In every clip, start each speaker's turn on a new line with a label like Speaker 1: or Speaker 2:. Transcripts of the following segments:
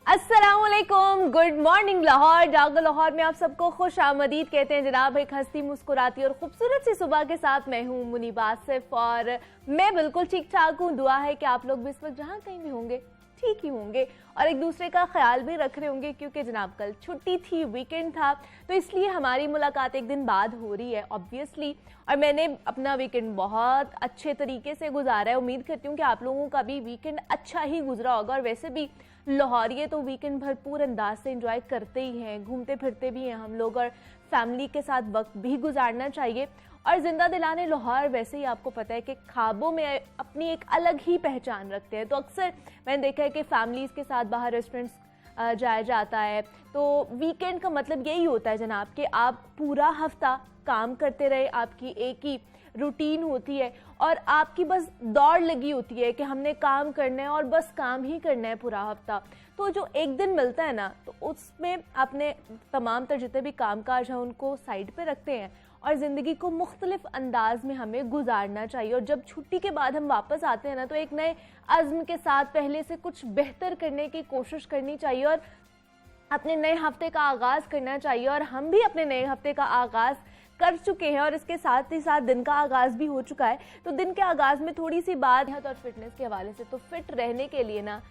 Speaker 1: अस्सलामुअलैकुम, good morning Lahore. जागो लाहौर में आप सबको खुश आमदीद कहते हैं जनाब। एक हंसती मुस्कुराती और खूबसूरत सी सुबह के साथ मैं हूँ मुनीब आसिफ और मैं बिल्कुल ठीक ठाक हूँ। दुआ है कि आप लोग भी इस वक्त जहाँ कहीं भी होंगे ठीक ही होंगे और एक दूसरे का ख्याल भी रख रहे होंगे, क्योंकि जनाब कल छुट्टी थी, वीकेंड था, तो इसलिए हमारी मुलाकात एक दिन बाद हो रही है ऑब्वियसली। और मैंने अपना वीकेंड बहुत अच्छे तरीके से गुजारा है। उम्मीद करती हूँ कि आप लोगों का भी वीकेंड अच्छा ही गुजरा होगा। और वैसे भी लाहौरिये तो वीकेंड भरपूर अंदाज से एंजॉय करते ही हैं, घूमते फिरते भी हैं हम लोग, और फैमिली के साथ वक्त भी गुजारना चाहिए। और जिंदा दिलाने लाहौर वैसे ही आपको पता है कि ख्वाबों में अपनी एक अलग ही पहचान रखते हैं। तो अक्सर मैंने देखा है कि फैमिलीज़ के साथ बाहर रेस्टोरेंट्स जाया जाता है। तो वीकेंड का मतलब यही होता है जनाब कि आप पूरा हफ्ता काम करते रहे, आपकी एक ही रूटीन होती है और आपकी बस दौड़ लगी होती है कि हमने काम करना है और बस काम ही करना है पूरा हफ्ता। तो जो एक दिन मिलता है ना, तो उसमें आपने तमाम तर जितने भी कामकाज हैं उनको साइड पे रखते हैं और ज़िंदगी को मुख्तलिफ अंदाज में हमें गुजारना चाहिए। और जब छुट्टी के बाद हम वापस आते हैं ना, तो एक नए अज़्म के साथ पहले से कुछ बेहतर करने की कोशिश करनी चाहिए और अपने नए हफ्ते का आगाज़ करना चाहिए। और हम भी अपने नए हफ्ते का आगाज़ कर चुके हैं और इसके साथ ही साथ दिन का आगाज़ भी हो चुका है। तो दिन के आगाज़ में थोड़ी सी बात है और फिटनेस के हवाले से, तो फिट रहने के लिए ना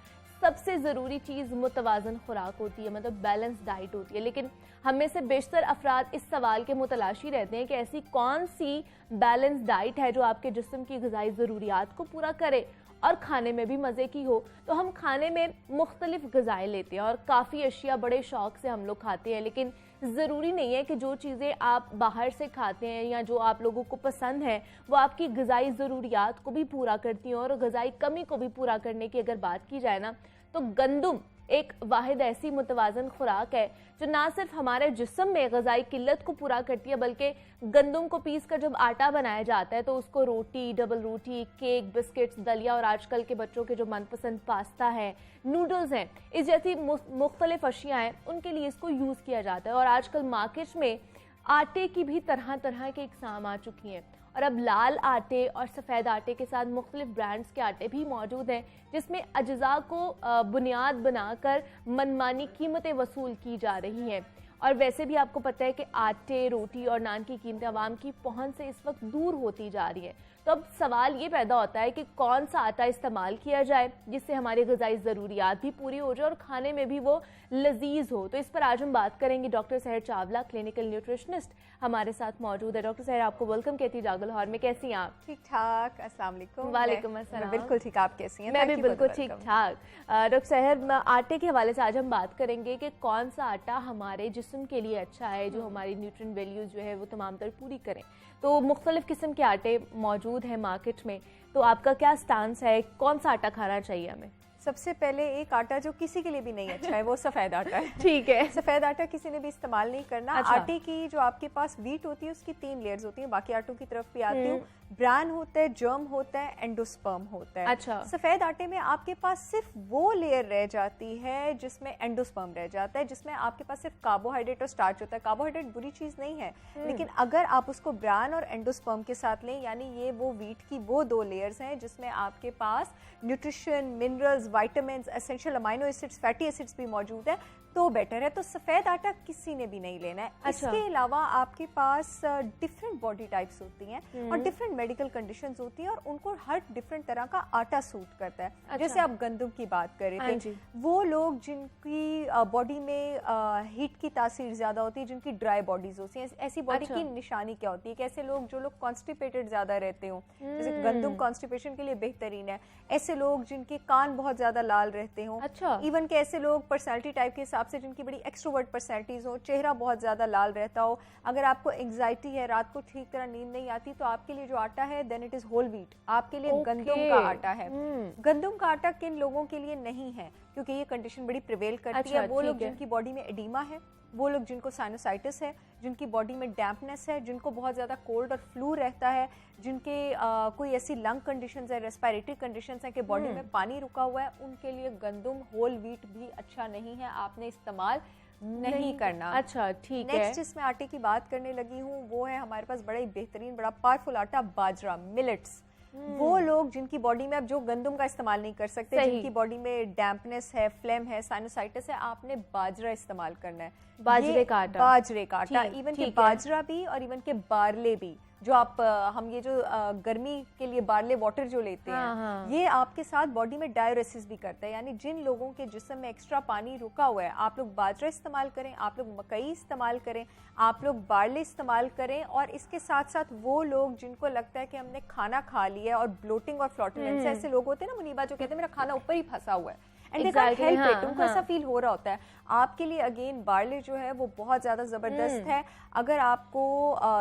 Speaker 1: सबसे ज़रूरी चीज़ मुतवाज़न खुराक होती है, मतलब बैलेंस डाइट होती है। लेकिन हम में से बेशतर अफराद इस सवाल के मुतलाशी रहते हैं कि ऐसी कौन सी बैलेंस डाइट है जो आपके जिस्म की ग़िज़ाई ज़रूरियात को पूरा करे और खाने में भी मज़े की हो। तो हम खाने में मुख्तलिफ ग़िज़ाएँ लेते हैं और काफ़ी अशिया बड़े शौक़ से हम लोग खाते हैं। लेकिन ज़रूरी नहीं है कि जो चीज़ें आप बाहर से खाते हैं या जो आप लोगों को पसंद है वो आपकी ग़िज़ाई ज़रूरियात को भी पूरा करती हैं। और ग़िज़ाई कमी को भी पूरा करने की अगर बात की जाए ना, तो गंदुम एक वाहिद ऐसी मुतवाज़न खुराक है जो ना सिर्फ हमारे जिस्म में ग़िज़ाई किल्लत को पूरा करती है, बल्कि गंदुम को पीस कर जब आटा बनाया जाता है तो उसको रोटी, डबल रोटी, केक, बिस्किट्स, दलिया और आजकल के बच्चों के जो मनपसंद पास्ता है, नूडल्स हैं, इस जैसी मुख्तलिफ अशिया हैं, उनके लिए इसको यूज़ किया जाता है। और आजकल मार्केट में आटे की भी तरह तरह के इक़साम आ चुकी हैं और अब लाल आटे और सफ़ेद आटे के साथ मुख्तलिफ ब्रांड्स के आटे भी मौजूद हैं, जिसमें अज्जा को बुनियाद बनाकर मनमानी कीमतें वसूल की जा रही हैं। और वैसे भी आपको पता है कि आटे, रोटी और नान की कीमतें आवाम की पहुंच से इस वक्त दूर होती जा रही हैं। तो अब सवाल ये पैदा होता है कि कौन सा आटा इस्तेमाल किया जाए जिससे हमारी ग़िज़ाई ज़रूरियात भी पूरी हो जाए और खाने में भी वो लजीज हो। तो इस पर आज हम बात करेंगे। डॉक्टर सहर चावला, क्लिनिकल न्यूट्रिशनिस्ट, हमारे साथ मौजूद है। डॉक्टर सहर, आपको वेलकम कहती जागो लाहौर में। कैसी हैं आप?
Speaker 2: ठीक ठाक, अस्सलाम वालेकुम।
Speaker 1: वालेकुम अस्सलाम।
Speaker 2: बिल्कुल ठीक, आप कैसी हैं?
Speaker 1: मैं भी बिल्कुल ठीक ठाक। डॉक्टर सहर, आटे के हवाले से आज हम बात करेंगे कि कौन सा आटा हमारे जिस्म के लिए अच्छा है, जो हमारी न्यूट्रिएंट वैल्यूज जो है वो तमाम तर पूरी करें। तो मुख्तलिफ किस्म के आटे मौजूद हैं मार्केट में, तो आपका क्या स्टांस है, कौन सा आटा खाना चाहिए हमें?
Speaker 2: सबसे पहले एक आटा जो किसी के लिए भी नहीं अच्छा है वो सफ़ेद आटा है।
Speaker 1: ठीक है,
Speaker 2: सफ़ेद आटा किसी ने भी इस्तेमाल नहीं करना।
Speaker 1: अच्छा।
Speaker 2: आटे की जो आपके पास व्हीट होती है उसकी 3 लेयर्स होती हैं, बाकी आटों की तरफ भी आती हूँ। ब्रान होता है, जर्म होता है, एंडोस्पर्म होता है।
Speaker 1: अच्छा।
Speaker 2: सफ़ेद आटे में आपके पास सिर्फ वो लेयर रह जाती है जिसमें एंडोस्पर्म रह जाता है, जिसमें आपके पास सिर्फ कार्बोहाइड्रेट और स्टार्च होता है। कार्बोहाइड्रेट बुरी चीज़ नहीं है, लेकिन अगर आप उसको ब्रान और एंडोस्पर्म के साथ लें, यानी ये वो व्हीट की वो 2 लेयर्स हैं जिसमें आपके पास nutrition, minerals, vitamins, essential amino acids, fatty acids भी मौजूद है, तो बेटर है। तो सफ़ेद आटा किसी ने भी नहीं लेना है।
Speaker 1: अच्छा।
Speaker 2: इसके अलावा आपके पास डिफरेंट बॉडी टाइप्स होती हैं और डिफरेंट मेडिकल कंडीशंस होती हैं और उनको हर डिफरेंट तरह का आटा सूट करता है।
Speaker 1: अच्छा।
Speaker 2: जैसे आप गंदम की बात कर रहे थे, वो लोग जिनकी बॉडी में हीट की तासीर ज़्यादा होती है, जिनकी ड्राई बॉडीज होती हैं, ऐसी बॉडी की निशानी क्या होती है? कैसे लोग, जो लोग कॉन्स्टिपेटेड ज़्यादा रहते हों, जैसे गंदम कॉन्स्टिपेशन के लिए बेहतरीन है। ऐसे लोग जिनके कान बहुत ज़्यादा लाल रहते हों,
Speaker 1: अच्छा।
Speaker 2: इवन के ऐसे लोग पर्सनैलिटी टाइप के हिसाब से जिनकी बड़ी एक्सट्रोवर्ट पर्सनैलिटीज हो, चेहरा बहुत ज़्यादा लाल रहता हो, अगर आपको एंग्जाइटी है, रात को ठीक तरह नींद नहीं आती, तो आपके लिए जो आटा है then it is whole wheat, आपके लिए गंदम का आटा है। गंदम का आटा किन लोगों के लिए नहीं है, क्योंकि ये कंडीशन बड़ी प्रिवेल करती है। वो लोग जिनकी बॉडी में एडीमा है, वो लोग जिनको साइनोसाइटिस है, जिनकी बॉडी में डैम्पनेस है, जिनको बहुत ज़्यादा कोल्ड और फ्लू रहता है, जिनके कोई ऐसी लंग कंडीशंस है, रेस्पिरेटरी कंडीशंस है कि बॉडी में पानी रुका हुआ है, उनके लिए गंदम होल व्हीट भी अच्छा नहीं है, आपने इस्तेमाल नहीं करना।
Speaker 1: अच्छा, ठीक है।
Speaker 2: नेक्स्ट जिसमें आटे की बात करने लगी हूँ वो है हमारे पास बड़ा ही बेहतरीन, बड़ा पावरफुल आटा, बाजरा, मिलेट्स। वो लोग जिनकी बॉडी में, अब जो गंदम का इस्तेमाल नहीं कर सकते, जिनकी बॉडी में डैम्पनेस है, फ्लेम है, साइनोसाइटिस है, आपने बाजरा इस्तेमाल करना है।
Speaker 1: बाजरे का आटा,
Speaker 2: इवन के बाजरा भी और इवन के बारले भी, जो आप हम ये जो गर्मी के लिए बारले वाटर जो लेते हैं, ये आपके साथ बॉडी में डायरेसिस भी करता है। यानी जिन लोगों के जिस्म में एक्स्ट्रा पानी रुका हुआ है, आप लोग बाजरा इस्तेमाल करें, आप लोग मकई इस्तेमाल करें, आप लोग बारले इस्तेमाल करें। और इसके साथ साथ वो लोग जिनको लगता है कि हमने खाना खा लिया है और ब्लोटिंग और फ्लॉटुलेंस, ऐसे लोग होते हैं ना मुनीबा, जो कहते हैं मेरा खाना ऊपर ही फंसा हुआ है, and they can't help it, उनको ऐसा फील हो रहा होता है। आपके लिए अगेन बारले जो है वो बहुत ज़्यादा ज़बरदस्त है। अगर आपको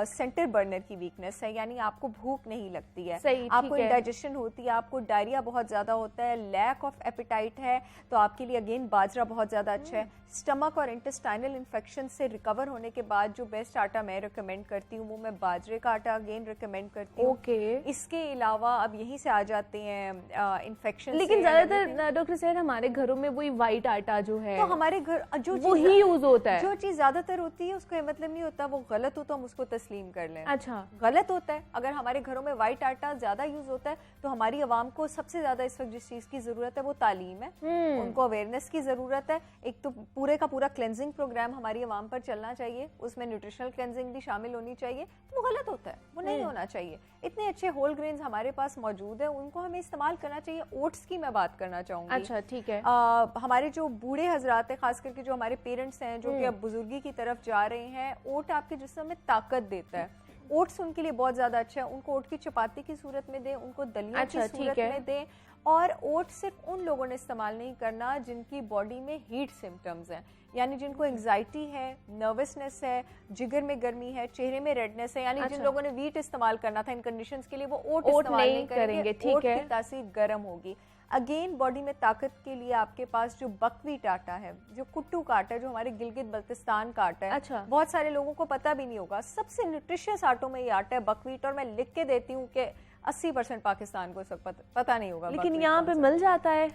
Speaker 2: सेंटर बर्नर की वीकनेस है, यानी आपको भूख नहीं लगती है, आपको इंडाइजेशन होती है, आपको डायरिया बहुत ज़्यादा होता है, लैक ऑफ एपिटाइट है, तो आपके लिए अगेन बाजरा बहुत ज़्यादा अच्छा है। स्टमक और इंटेस्टाइनल इन्फेक्शन से रिकवर होने के बाद जो बेस्ट आटा मैं रिकमेंड करती हूँ वो मैं बाजरे का आटा अगेन रिकमेंड करती हूँ। इसके अलावा अब यहीं से आ जाते हैं इन्फेक्शन।
Speaker 1: लेकिन ज्यादातर डॉक्टर साहब हमारे घरों में वही व्हाइट आटा जो है,
Speaker 2: तो हमारे घर जो
Speaker 1: वही यूज होता है।
Speaker 2: जो चीज ज्यादातर होती है उसका मतलब नहीं होता वो गलत हो तो हम उसको तस्लीम कर लें।
Speaker 1: अच्छा,
Speaker 2: गलत होता है। अगर हमारे घरों में व्हाइट आटा ज्यादा यूज होता है तो हमारी आवाम को सबसे ज्यादा इस वक्त जिस चीज की जरूरत है वो तालीम है, उनको अवेयरनेस की जरूरत है। एक तो पूरे का पूरा क्लेंजिंग प्रोग्राम हमारी आवाम पर चलना चाहिए, उसमें न्यूट्रिशनल क्लेंजिंग भी शामिल होनी चाहिए। वो गलत होता है, वो नहीं होना चाहिए। इतने अच्छे होल ग्रेन्स हमारे पास मौजूद है, उनको हमें इस्तेमाल करना चाहिए। ओट्स की मैं बात करना चाहूंगी।
Speaker 1: अच्छा, ठीक है।
Speaker 2: हमारे जो बूढ़े हजरात हैं, खास करके जो हमारे पेरेंट्स हैं जो कि अब बुजुर्गी की तरफ जा रहे हैं, ओट आपके जिस्म में ताकत देता है। ओट्स उनके लिए बहुत ज्यादा अच्छा है। उनको ओट की चपाती की सूरत में दें, उनको दलिया की सूरत में दें। और ओट सिर्फ उन लोगों ने इस्तेमाल नहीं करना जिनकी बॉडी में हीट सिम्टम्स हैं, यानी जिनको एंजाइटी है, नर्वसनेस है, जिगर में गर्मी है, चेहरे में रेडनेस है, यानी जिन लोगों ने वीट इस्तेमाल करना था इन कंडीशंस के लिए, वो ओट इस्तेमाल नहीं करेंगे। ओट की तासीर गर्म होगी। अगेन बॉडी में ताकत के लिए आपके पास जो बकवीट आटा है, जो कुट्टू का आटा है, जो हमारे गिलगित बल्तिस्तान का आटा है,
Speaker 1: अच्छा,
Speaker 2: बहुत सारे लोगों को पता भी नहीं होगा। सबसे न्यूट्रिशियस आटों में ये आटा है बकवीट, और मैं लिख के देती हूँ कि 80% पाकिस्तान को सब पता नहीं होगा,
Speaker 1: लेकिन यहाँ पे मिल जाता है,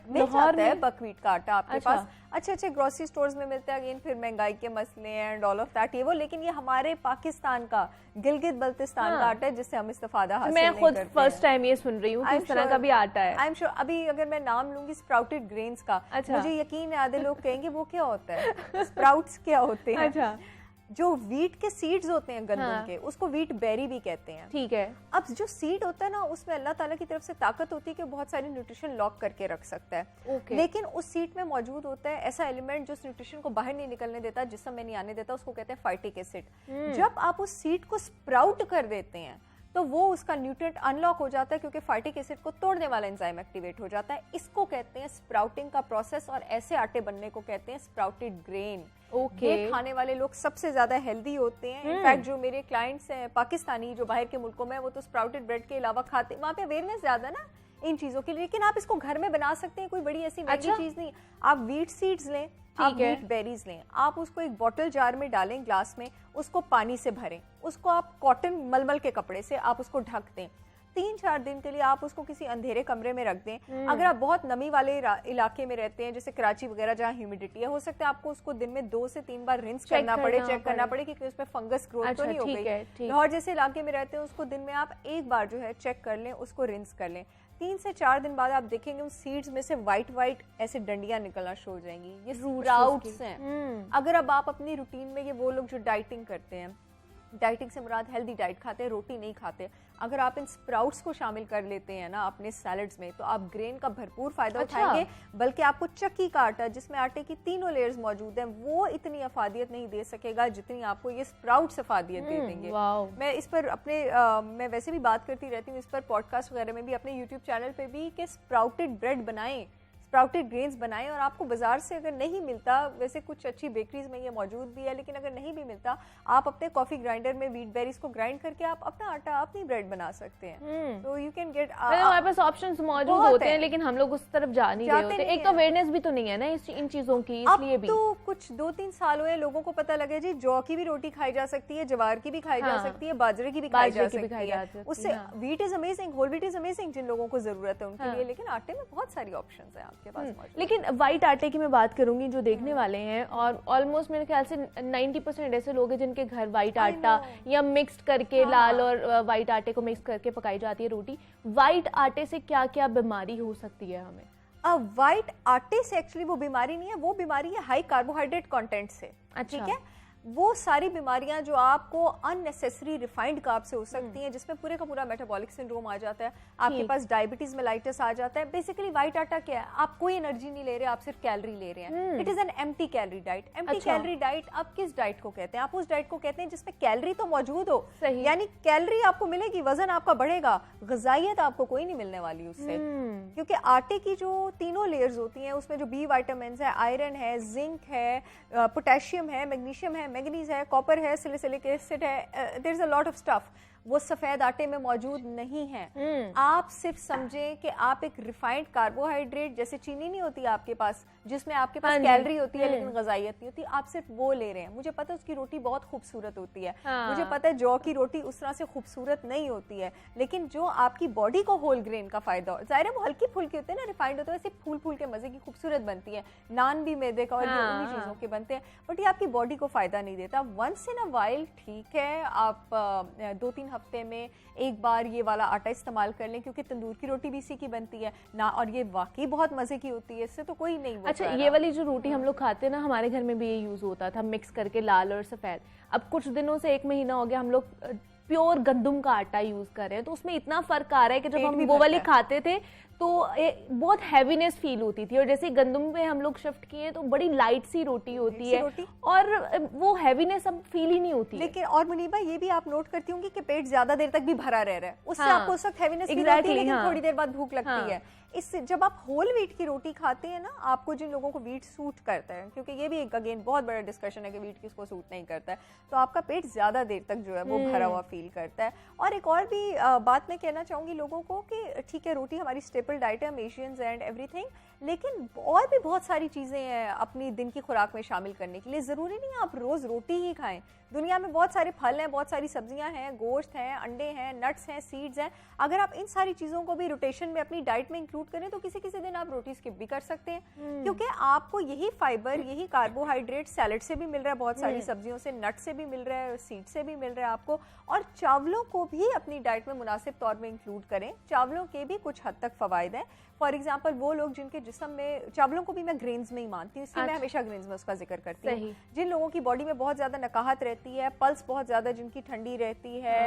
Speaker 2: बकवीट का आटा आपके पास अच्छे अच्छे ग्रोसरी स्टोर्स में मिलता है। अगेन फिर महंगाई के मसले एंड ऑल ऑफ दैट, ये वो, लेकिन ये हमारे पाकिस्तान का गिलगित बल्तिस्तान का आटा है जिससे हम इस्तेफादा हासिल नहीं करते।
Speaker 1: मैं खुद फर्स्ट टाइम ये सुन रही हूँ कि इस तरह का भी आटा है।
Speaker 2: I am sure. अभी अगर मैं नाम लूंगी स्प्राउटेड ग्रेन्स का, मुझे यकीन है आधे लोग कहेंगे वो क्या होता है, स्प्राउट्स क्या होते हैं।
Speaker 1: अच्छा,
Speaker 2: जो वीट के सीड्स होते हैं गंदम के, उसको वीट बेरी भी कहते हैं।
Speaker 1: ठीक है।
Speaker 2: अब जो सीड होता है ना, उसमें अल्लाह ताला की तरफ से ताकत होती है कि बहुत सारी न्यूट्रिशन लॉक करके रख सकता है। लेकिन उस सीड में मौजूद होता है ऐसा एलिमेंट जो उस न्यूट्रिशन को बाहर नहीं निकलने देता, जिस्म में नहीं आने देता, उसको कहते हैं फाइटिक एसिड। जब आप उस सीड को स्प्राउट कर देते हैं तो वो उसका न्यूट्रिएंट अनलॉक हो जाता है, क्योंकि फाइटिक एसिड को तोड़ने वाला एंजाइम एक्टिवेट हो जाता है। इसको कहते हैं स्प्राउटिंग का प्रोसेस, और ऐसे आटे बनने को कहते हैं स्प्राउटेड ग्रेन। ये खाने वाले लोग सबसे ज्यादा हेल्दी होते हैं। इनफैक्ट जो मेरे क्लाइंट्स हैं पाकिस्तानी जो बाहर के मुल्कों में, वो तो स्प्राउटेड ब्रेड के अलावा खाते, वहाँ पे अवेयरनेस ज्यादा ना इन चीजों के लिए। लेकिन आप इसको घर में बना सकते हैं, कोई बड़ी ऐसी महंगी चीज नहीं। आप वीट सीड्स लें, आप वीट बेरीज लें, आप उसको एक बॉटल जार में डालें, ग्लास में, उसको पानी से भरें, उसको आप कॉटन मलमल के कपड़े से आप उसको ढक दें। 3-4 दिन के लिए आप उसको किसी अंधेरे कमरे में रख दें। अगर आप बहुत नमी वाले इलाके में रहते हैं, जैसे कराची वगैरह जहाँ ह्यूमिडिटी है, हो सकता है आपको उसको दिन में 2 से 3 बार रिंस करना पड़े, चेक करना पड़े कि उसमें फंगस ग्रोथ तो नहीं हो गई। लाहौर जैसे इलाके में रहते हैं, उसको दिन में आप एक बार जो है चेक कर लें, उसको रिंस कर लें। 3 से 4 दिन बाद आप देखेंगे उन सीड्स में से वाइट ऐसे डंडियां निकलना शुरू हो जाएंगी। ये स्प्राउट्स हैं। अगर अब आप अपनी रूटीन में, ये वो लोग जो डाइटिंग करते हैं, डाइटिंग से मुराद हेल्दी डाइट खाते हैं, रोटी नहीं खाते, अगर आप इन स्प्राउट्स को शामिल कर लेते हैं ना अपने सैलड्स में, तो आप ग्रेन का भरपूर फायदा उठाएंगे। बल्कि आपको चक्की का आटा, जिसमें आटे की 3 लेयर्स मौजूद हैं, वो इतनी अफादियत नहीं दे सकेगा जितनी आपको ये स्प्राउट्स अफादियत दे देंगे। मैं इस पर अपने मैं वैसे भी बात करती रहती हूँ इस पर, पॉडकास्ट वगैरह में भी, अपने यूट्यूब चैनल पे भी, कि स्प्राउटेड ब्रेड बनाएं, स्प्राउटेड ग्रेन्स बनाएं। और आपको बाजार से अगर नहीं मिलता, वैसे कुछ अच्छी बेकरीज में ये मौजूद भी है, लेकिन अगर नहीं भी मिलता, आप अपने कॉफी ग्राइंडर में वीट बेरीज को ग्राइंड करके आप अपना आटा, अपनी ब्रेड बना सकते हैं। तो यू कैन गेट,
Speaker 1: हमारे पास ऑप्शंस मौजूद होते हैं, लेकिन हम लोग उस तरफ जा नहीं रहे होते। एक तो अवेयरनेस भी तो नहीं है ना इन चीजों की, इसलिए भी।
Speaker 2: तो कुछ 2-3 साल हुए लोगों को पता लगे जी जौ की भी रोटी खाई जा सकती है, जवार की भी खाई जा सकती है, बाजरे की भी खाई जा सकती है। उससे wheat is amazing, whole wheat is amazing जिन लोगों को जरूरत है उनके लिए। लेकिन आटे में बहुत सारी ऑप्शंस हैं। आपके पास मौजूद।
Speaker 1: लेकिन वाइट आटे की मैं बात करूंगी, जो देखने वाले हैं, और ऑलमोस्ट मेरे ख्याल से 90% ऐसे लोग हैं जिनके घर वाइट आटा या मिक्स्ड करके लाल और वाइट आटे को मिक्स करके पकाई जाती है रोटी। वाइट आटे से क्या क्या बीमारी हो सकती है हमें?
Speaker 2: व्हाइट आटे से एक्चुअली वो बीमारी नहीं है, वो बीमारी है हाई कार्बोहाइड्रेट कंटेंट से।
Speaker 1: अच्छा।
Speaker 2: ठीक है, वो सारी बीमारियां जो आपको अननेसेसरी रिफाइंड कार्ब से हो सकती हैं, जिसमें पूरे का पूरा मेटाबॉलिक सिंड्रोम आ जाता है, आपके पास डायबिटीज मेलाइटिस आ जाता है। बेसिकली व्हाइट आटा क्या है, आप कोई एनर्जी नहीं ले रहे, आप सिर्फ कैलोरी ले रहे हैं। It is an empty calorie diet. Empty calorie diet आप किस डाइट को कहते हैं? आप उस डाइट को कहते हैं जिसमें कैलोरी तो मौजूद हो, यानी कैलोरी आपको मिलेगी, वजन आपका बढ़ेगा, ग़िज़ाइयत आपको कोई नहीं मिलने वाली उससे। क्योंकि आटे की जो तीनों लेयर्स होती हैं, उसमें जो बी विटामिन है, आयरन है, जिंक है, पोटेशियम है, मैग्नीशियम है, मैंगनीज है, कॉपर है, सैलिसिलिक एसिड है, there is a lot of stuff, वो सफेद आटे में मौजूद नहीं है। आप सिर्फ समझें कि आप एक रिफाइंड कार्बोहाइड्रेट, जैसे चीनी नहीं होती आपके पास, जिसमें आपके पास कैलोरी होती है लेकिन ग़िज़ाइयत नहीं होती, आप सिर्फ वो ले रहे हैं। मुझे पता है उसकी रोटी बहुत खूबसूरत होती है, मुझे पता है जौ की रोटी उस तरह से खूबसूरत नहीं होती है, लेकिन जो आपकी बॉडी को होल ग्रेन का फायदा हो, जाहिर है वो हल्की फुल्की होते हैं ना, रिफाइंड होते हैं, वैसे फूल फूल के मजे की खूबसूरत बनती है। नान भी मैदे का और ये उन्हीं चीज़ों के बनते हैं, बट ये आपकी बॉडी को फायदा नहीं देता। वंस इन अ वाइल ठीक है, आप 2-3 हफ्ते में एक बार ये वाला आटा इस्तेमाल कर लें, क्योंकि तंदूर की रोटी भी इसी की बनती है ना, और ये वाकई बहुत मजे की होती है, इससे तो कोई नहीं।
Speaker 1: अच्छा, ये वाली जो रोटी हम लोग खाते हैं ना, हमारे घर में भी ये यूज होता था, मिक्स करके लाल और सफेद। अब कुछ दिनों से 1 महीना हो गया हम लोग प्योर गंदम का आटा यूज कर रहे हैं, तो उसमें इतना फर्क आ रहा है कि जब हम वो वाली खाते थे तो बहुत हैवीनेस फील होती थी, और जैसे गंदम पे हम लोग शिफ्ट किए तो बड़ी लाइट सी रोटी होती है और वो हैवीनेस अब फील ही नहीं होती।
Speaker 2: लेकिन और मुनीबा ये भी आप नोट करती होंगी कि पेट ज्यादा देर तक भी भरा रह रहा है, उससे आपको उस वक्त हैवीनेस फील होती है, लेकिन थोड़ी देर बाद भूख लगती है। इससे जब आप होल व्हीट की रोटी खाते हैं ना, आपको जिन लोगों को व्हीट सूट करता है, क्योंकि ये भी एक अगेन बहुत बड़ा डिस्कशन है कि व्हीट किसको सूट नहीं करता है, तो आपका पेट ज्यादा देर तक जो है वो भरा हुआ फील करता है। और एक और भी बात मैं कहना चाहूंगी लोगों को कि ठीक है, रोटी हमारी स्टेपल डाइट है, हम एशियंस एंड एवरीथिंग, लेकिन और भी बहुत सारी चीजें हैं अपनी दिन की खुराक में शामिल करने के लिए। जरूरी नहीं आप रोज रोटी ही खाएं, दुनिया में बहुत सारे फल हैं, बहुत सारी सब्जियां हैं, गोश्त हैं, अंडे हैं, नट्स हैं, सीड्स हैं। अगर आप इन सारी चीजों को भी रोटेशन में अपनी डाइट में इंक्लूड करें तो किसी किसी दिन आप रोटी स्किप भी कर सकते हैं, क्योंकि आपको यही फाइबर, यही कार्बोहाइड्रेट सैलेड से भी मिल रहा है, बहुत सारी सब्जियों से, नट से भी मिल रहा है, सीड से भी मिल रहा है आपको। और चावलों को भी अपनी डाइट में मुनासिब तौर में इंक्लूड करें, चावलों के भी कुछ हद तक फवायद हैं। फॉर एग्जाम्पल वो लोग जिनके जिस्म में, चावलों को भी मैं ग्रेन्स में ही मानती हूँ, इसलिए मैं हमेशा ग्रेन्स में उसका जिक्र करती हूँ। जिन लोगों की बॉडी में बहुत ज्यादा नकाहत रहती है, पल्स बहुत ज्यादा जिनकी ठंडी रहती है,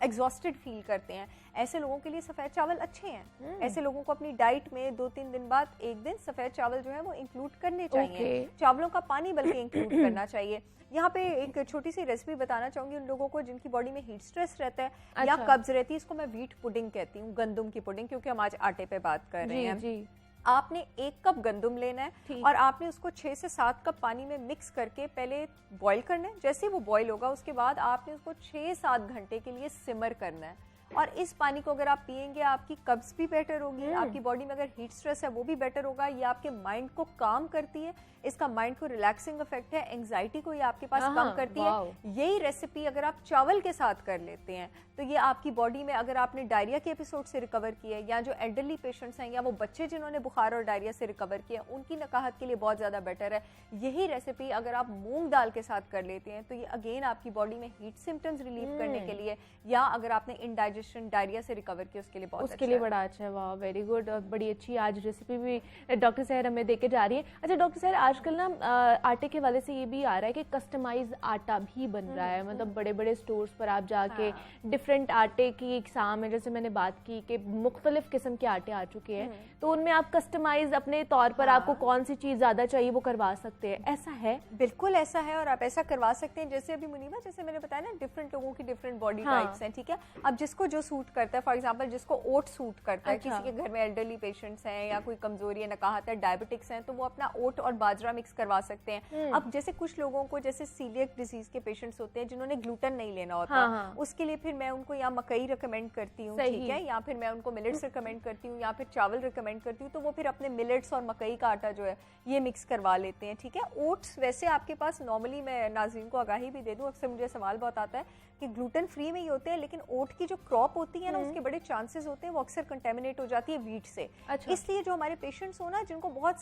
Speaker 2: एग्जॉस्टेड फील करते हैं, ऐसे लोगों के लिए सफेद चावल अच्छे हैं। ऐसे लोगों को अपनी डाइट में 2-3 दिन बाद एक दिन सफेद चावल जो है वो इंक्लूड करने चाहिए। चावलों का पानी बल्कि इंक्लूड करना चाहिए। यहाँ पे एक छोटी सी रेसिपी बताना चाहूंगी उन लोगों को जिनकी बॉडी में हीट स्ट्रेस रहता है या कब्ज रहती है, इसको मैं व्हीट पुडिंग कहती हूँ, गंदम की पुडिंग, क्योंकि हम आज आटे पे बात कर रहे हैं। आपने 1 कप गंदम लेना है और आपने उसको 6 से 7 कप पानी में मिक्स करके पहले बॉईल करना है। जैसे ही वो बॉईल होगा उसके बाद आपने उसको 6-7 घंटे के लिए सिमर करना है, और इस पानी को अगर आप पिएंगे आपकी कब्ज भी बेटर होगी, आपकी बॉडी में अगर हीट स्ट्रेस है वो भी बेटर होगा। ये आपके माइंड को काम करती है, इसका माइंड को रिलैक्सिंग इफेक्ट है, एंजाइटी को ये आपके पास कम करती है। यही रेसिपी अगर आप चावल के साथ कर लेते हैं तो ये आपकी बॉडी में, अगर आपने डायरिया के एपिसोड से रिकवर किया है, या जो एल्डरली पेशेंट्स हैं या वो बच्चे जिन्होंने बुखार और डायरिया से रिकवर किया, उनकी नकाहत के लिए बहुत ज्यादा बेटर है। यही रेसिपी अगर आप मूंग दाल के साथ कर लेते हैं तो ये अगेन आपकी बॉडी में हीट सिम्टम्स रिलीव करने के लिए, या अगर आपने इंडाइजेशन डायरिया से रिकवर किया उसके लिए बहुत
Speaker 1: उसके लिए बड़ा अच्छा है। वाह, वेरी गुड। बड़ी अच्छी आज रेसिपी भी डॉक्टर सहर हमें देके जा रही है। अच्छा डॉक्टर सहर, आजकल ना आटे के वाले से ये भी आ रहा है कि कस्टमाइज आटा भी बन रहा है, मतलब बड़े बड़े स्टोर्स पर आप जाके डिफरेंट आटे की इकसाम है, जैसे मैंने बात की कि मुख्तलिफ किस्म के आटे आ चुके हैं, तो उनमें आप कस्टमाइज अपने तौर पर आपको कौन सी चीज ज्यादा चाहिए वो करवा सकते हैं, ऐसा है?
Speaker 2: बिल्कुल ऐसा है, और आप ऐसा करवा सकते हैं। जैसे अभी मुनीबा, जैसे मैंने बताया ना, डिफरेंट लोगों की डिफरेंट बॉडी टाइप्स हैं, ठीक है। अब जिसको जो सूट करता है, फॉर एग्जांपल जिसको ओट सूट करता है, किसी के घर में एल्डरली पेशेंट्स हैं या कोई कमजोरी है, नकाहत है, डायबिटिक्स हैं, तो वो अपना ओट और बाजरा मिक्स करवा सकते हैं। अब जैसे कुछ लोगों को, जैसे सीलियक डिजीज के पेशेंट्स होते हैं जिन्होंने ग्लूटेन नहीं लेना होता, उसके लिए फिर मैं उनको या मकई रिकमेंड करती हूँ, ठीक है, या फिर मैं उनको मिलेट्स रिकमेंड करती हूँ, या फिर चावल रिकमेंड करती हूँ, तो वो फिर अपने मिलेट्स और मकई का आटा जो है ये मिक्स करवा लेते हैं, ठीक है। ओट्स वैसे आपके पास नॉर्मली, मैं नाज़रीन को आगाही भी दे दूँ, अक्सर मुझे सवाल बहुत आता है कि ग्लूटेन फ्री में ही होते हैं, लेकिन ओट की जो टॉप होती है ना उसके बड़े चांसेस होते हैं वो अक्सर कंटेमिनेट हो जाती है वीट से।
Speaker 1: अच्छा।
Speaker 2: इसलिए जो हमारे पेशेंट्स हो ना जिनको बहुत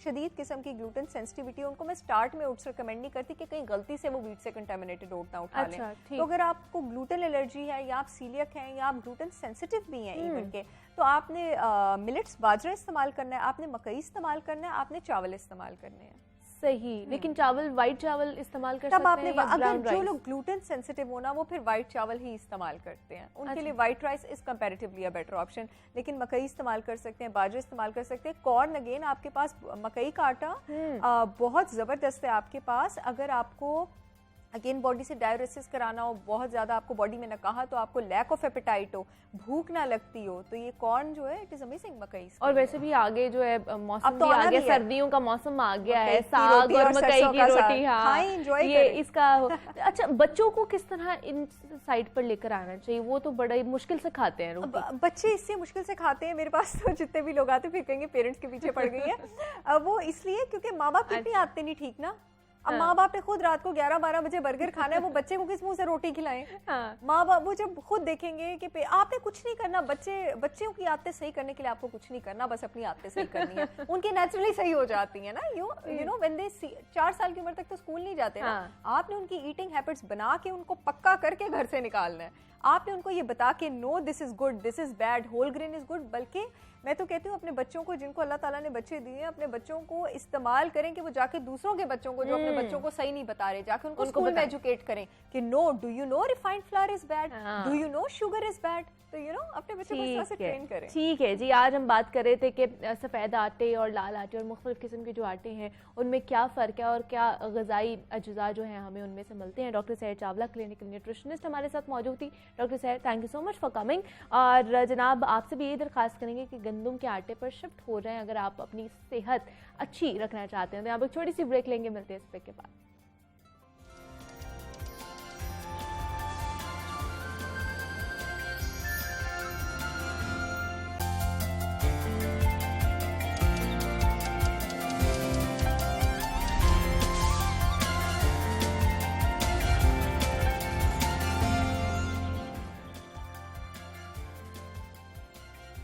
Speaker 2: शदीद किस्म की ग्लूटेन सेंसिटिविटी है उनको मैं स्टार्ट में ओट्स रिकमेंड नहीं करती कि कहीं गलती से वो वीट से कंटेमिनेटेड ओट ना उठा लें। तो अगर आपको ग्लूटेन एलर्जी है या आप सीलियक हैं या आप ग्लूटेन सेंसिटिव भी हैं इवन के, तो आपने मिलेट्स बाजरा इस्तेमाल करना है, आपने मकई इस्तेमाल करना है, आपने चावल इस्तेमाल करने हैं।
Speaker 1: सही, लेकिन चावल व्हाइट चावल इस्तेमाल कर
Speaker 2: तब
Speaker 1: सकते
Speaker 2: आपने
Speaker 1: हैं या
Speaker 2: अगर
Speaker 1: ब्राउन
Speaker 2: जो
Speaker 1: राइस?
Speaker 2: लोग ग्लूटेन सेंसिटिव हो ना वो फिर व्हाइट चावल ही इस्तेमाल करते हैं, उनके लिए white rice is comparatively a better option. लेकिन मकई इस्तेमाल कर सकते हैं, बाजरा इस्तेमाल कर सकते हैं, कॉर्न अगेन आपके पास मकई का आटा बहुत ज़बरदस्त है आपके पास। अगर आपको अगेन बॉडी से डायरेसिस कराना हो, बहुत ज़्यादा आपको बॉडी में नकाहा तो आपको लैक ऑफ एपेटाइट हो, भूख ना लगती हो, तो ये कॉर्न जो है इट इज अमेजिंग मकई।
Speaker 1: और वैसे भी आगे जो है मौसम
Speaker 2: तो
Speaker 1: भी आ
Speaker 2: आना
Speaker 1: गया,
Speaker 2: भी है।
Speaker 1: सर्दियों का मौसम आ गया है,
Speaker 2: मकई की
Speaker 1: साग
Speaker 2: रोटी
Speaker 1: और
Speaker 2: और
Speaker 1: मकई
Speaker 2: सरसों
Speaker 1: की
Speaker 2: का साग।
Speaker 1: रोटी। हाँ,
Speaker 2: हाँ, enjoy
Speaker 1: ये
Speaker 2: करें।
Speaker 1: इसका अच्छा, बच्चों को किस तरह इन साइड पर लेकर आना चाहिए? वो तो बड़ा मुश्किल से खाते हैं रोटी।
Speaker 2: बच्चे इससे मुश्किल से खाते हैं, मेरे पास तो जितने भी लोग आते हैं फिर कहेंगे पेरेंट्स के पीछे पड़ गई है। वो इसलिए क्योंकि माँ बाप की अपनी आदतें नहीं ठीक ना। अब माँ बाप ने खुद रात को 11-12 बजे बर्गर खाना है, वो बच्चे को किस मुंह से रोटी खिलाएं? माँ बाप वो जब खुद देखेंगे कि आपने कुछ नहीं करना, बच्चों की आदतें सही करने के लिए आपको कुछ नहीं करना, बस अपनी आदतें सही करनी है, उनकी नेचुरली सही हो जाती है ना। यू नो व्हेन दे 4 साल की उम्र तक तो स्कूल नहीं जाते ना, आपने उनकी ईटिंग हैबिट्स बना के उनको पक्का करके घर से निकालना है। आपने उनको ये बता के no this is good, this is bad, whole grain is good. बल्कि मैं तो कहती हूँ अपने बच्चों को, जिनको अल्लाह ताला ने बच्चे दिए हैं, अपने बच्चों को इस्तेमाल करें कि वो जाके दूसरों के बच्चों को जो अपने बच्चों को सही नहीं बता रहे, जाके उनको स्कूल में एजुकेट करें कि no, do you know refined flour is bad, do you know sugar is bad. तो यू नो अपने बच्चों को इस तरह से ट्रेन करें।
Speaker 1: ठीक है जी, आज हम बात कर रहे थे कि सफ़ेद आटे और लाल आटे और मुख्तलिफ किस्म के जो आटे हैं उनमें क्या फ़र्क है और क्या ग़िज़ाई अज्जा जो हैं हमें उनमें से मिलते हैं। डॉक्टर सहर चावला क्लिनिकल न्यूट्रिशनिस्ट हमारे साथ मौजूद थी। डॉक्टर सहर, thank you so much for coming. और जनाब आपसे भी ये दरख्वास्त करेंगे कि गंदम के आटे पर शिफ्ट हो जाएं अगर आप अपनी सेहत अच्छी रखना चाहते हैं। तो यहाँ पर छोटी सी ब्रेक लेंगे, मिलते हैं इस ब्रेक के बाद।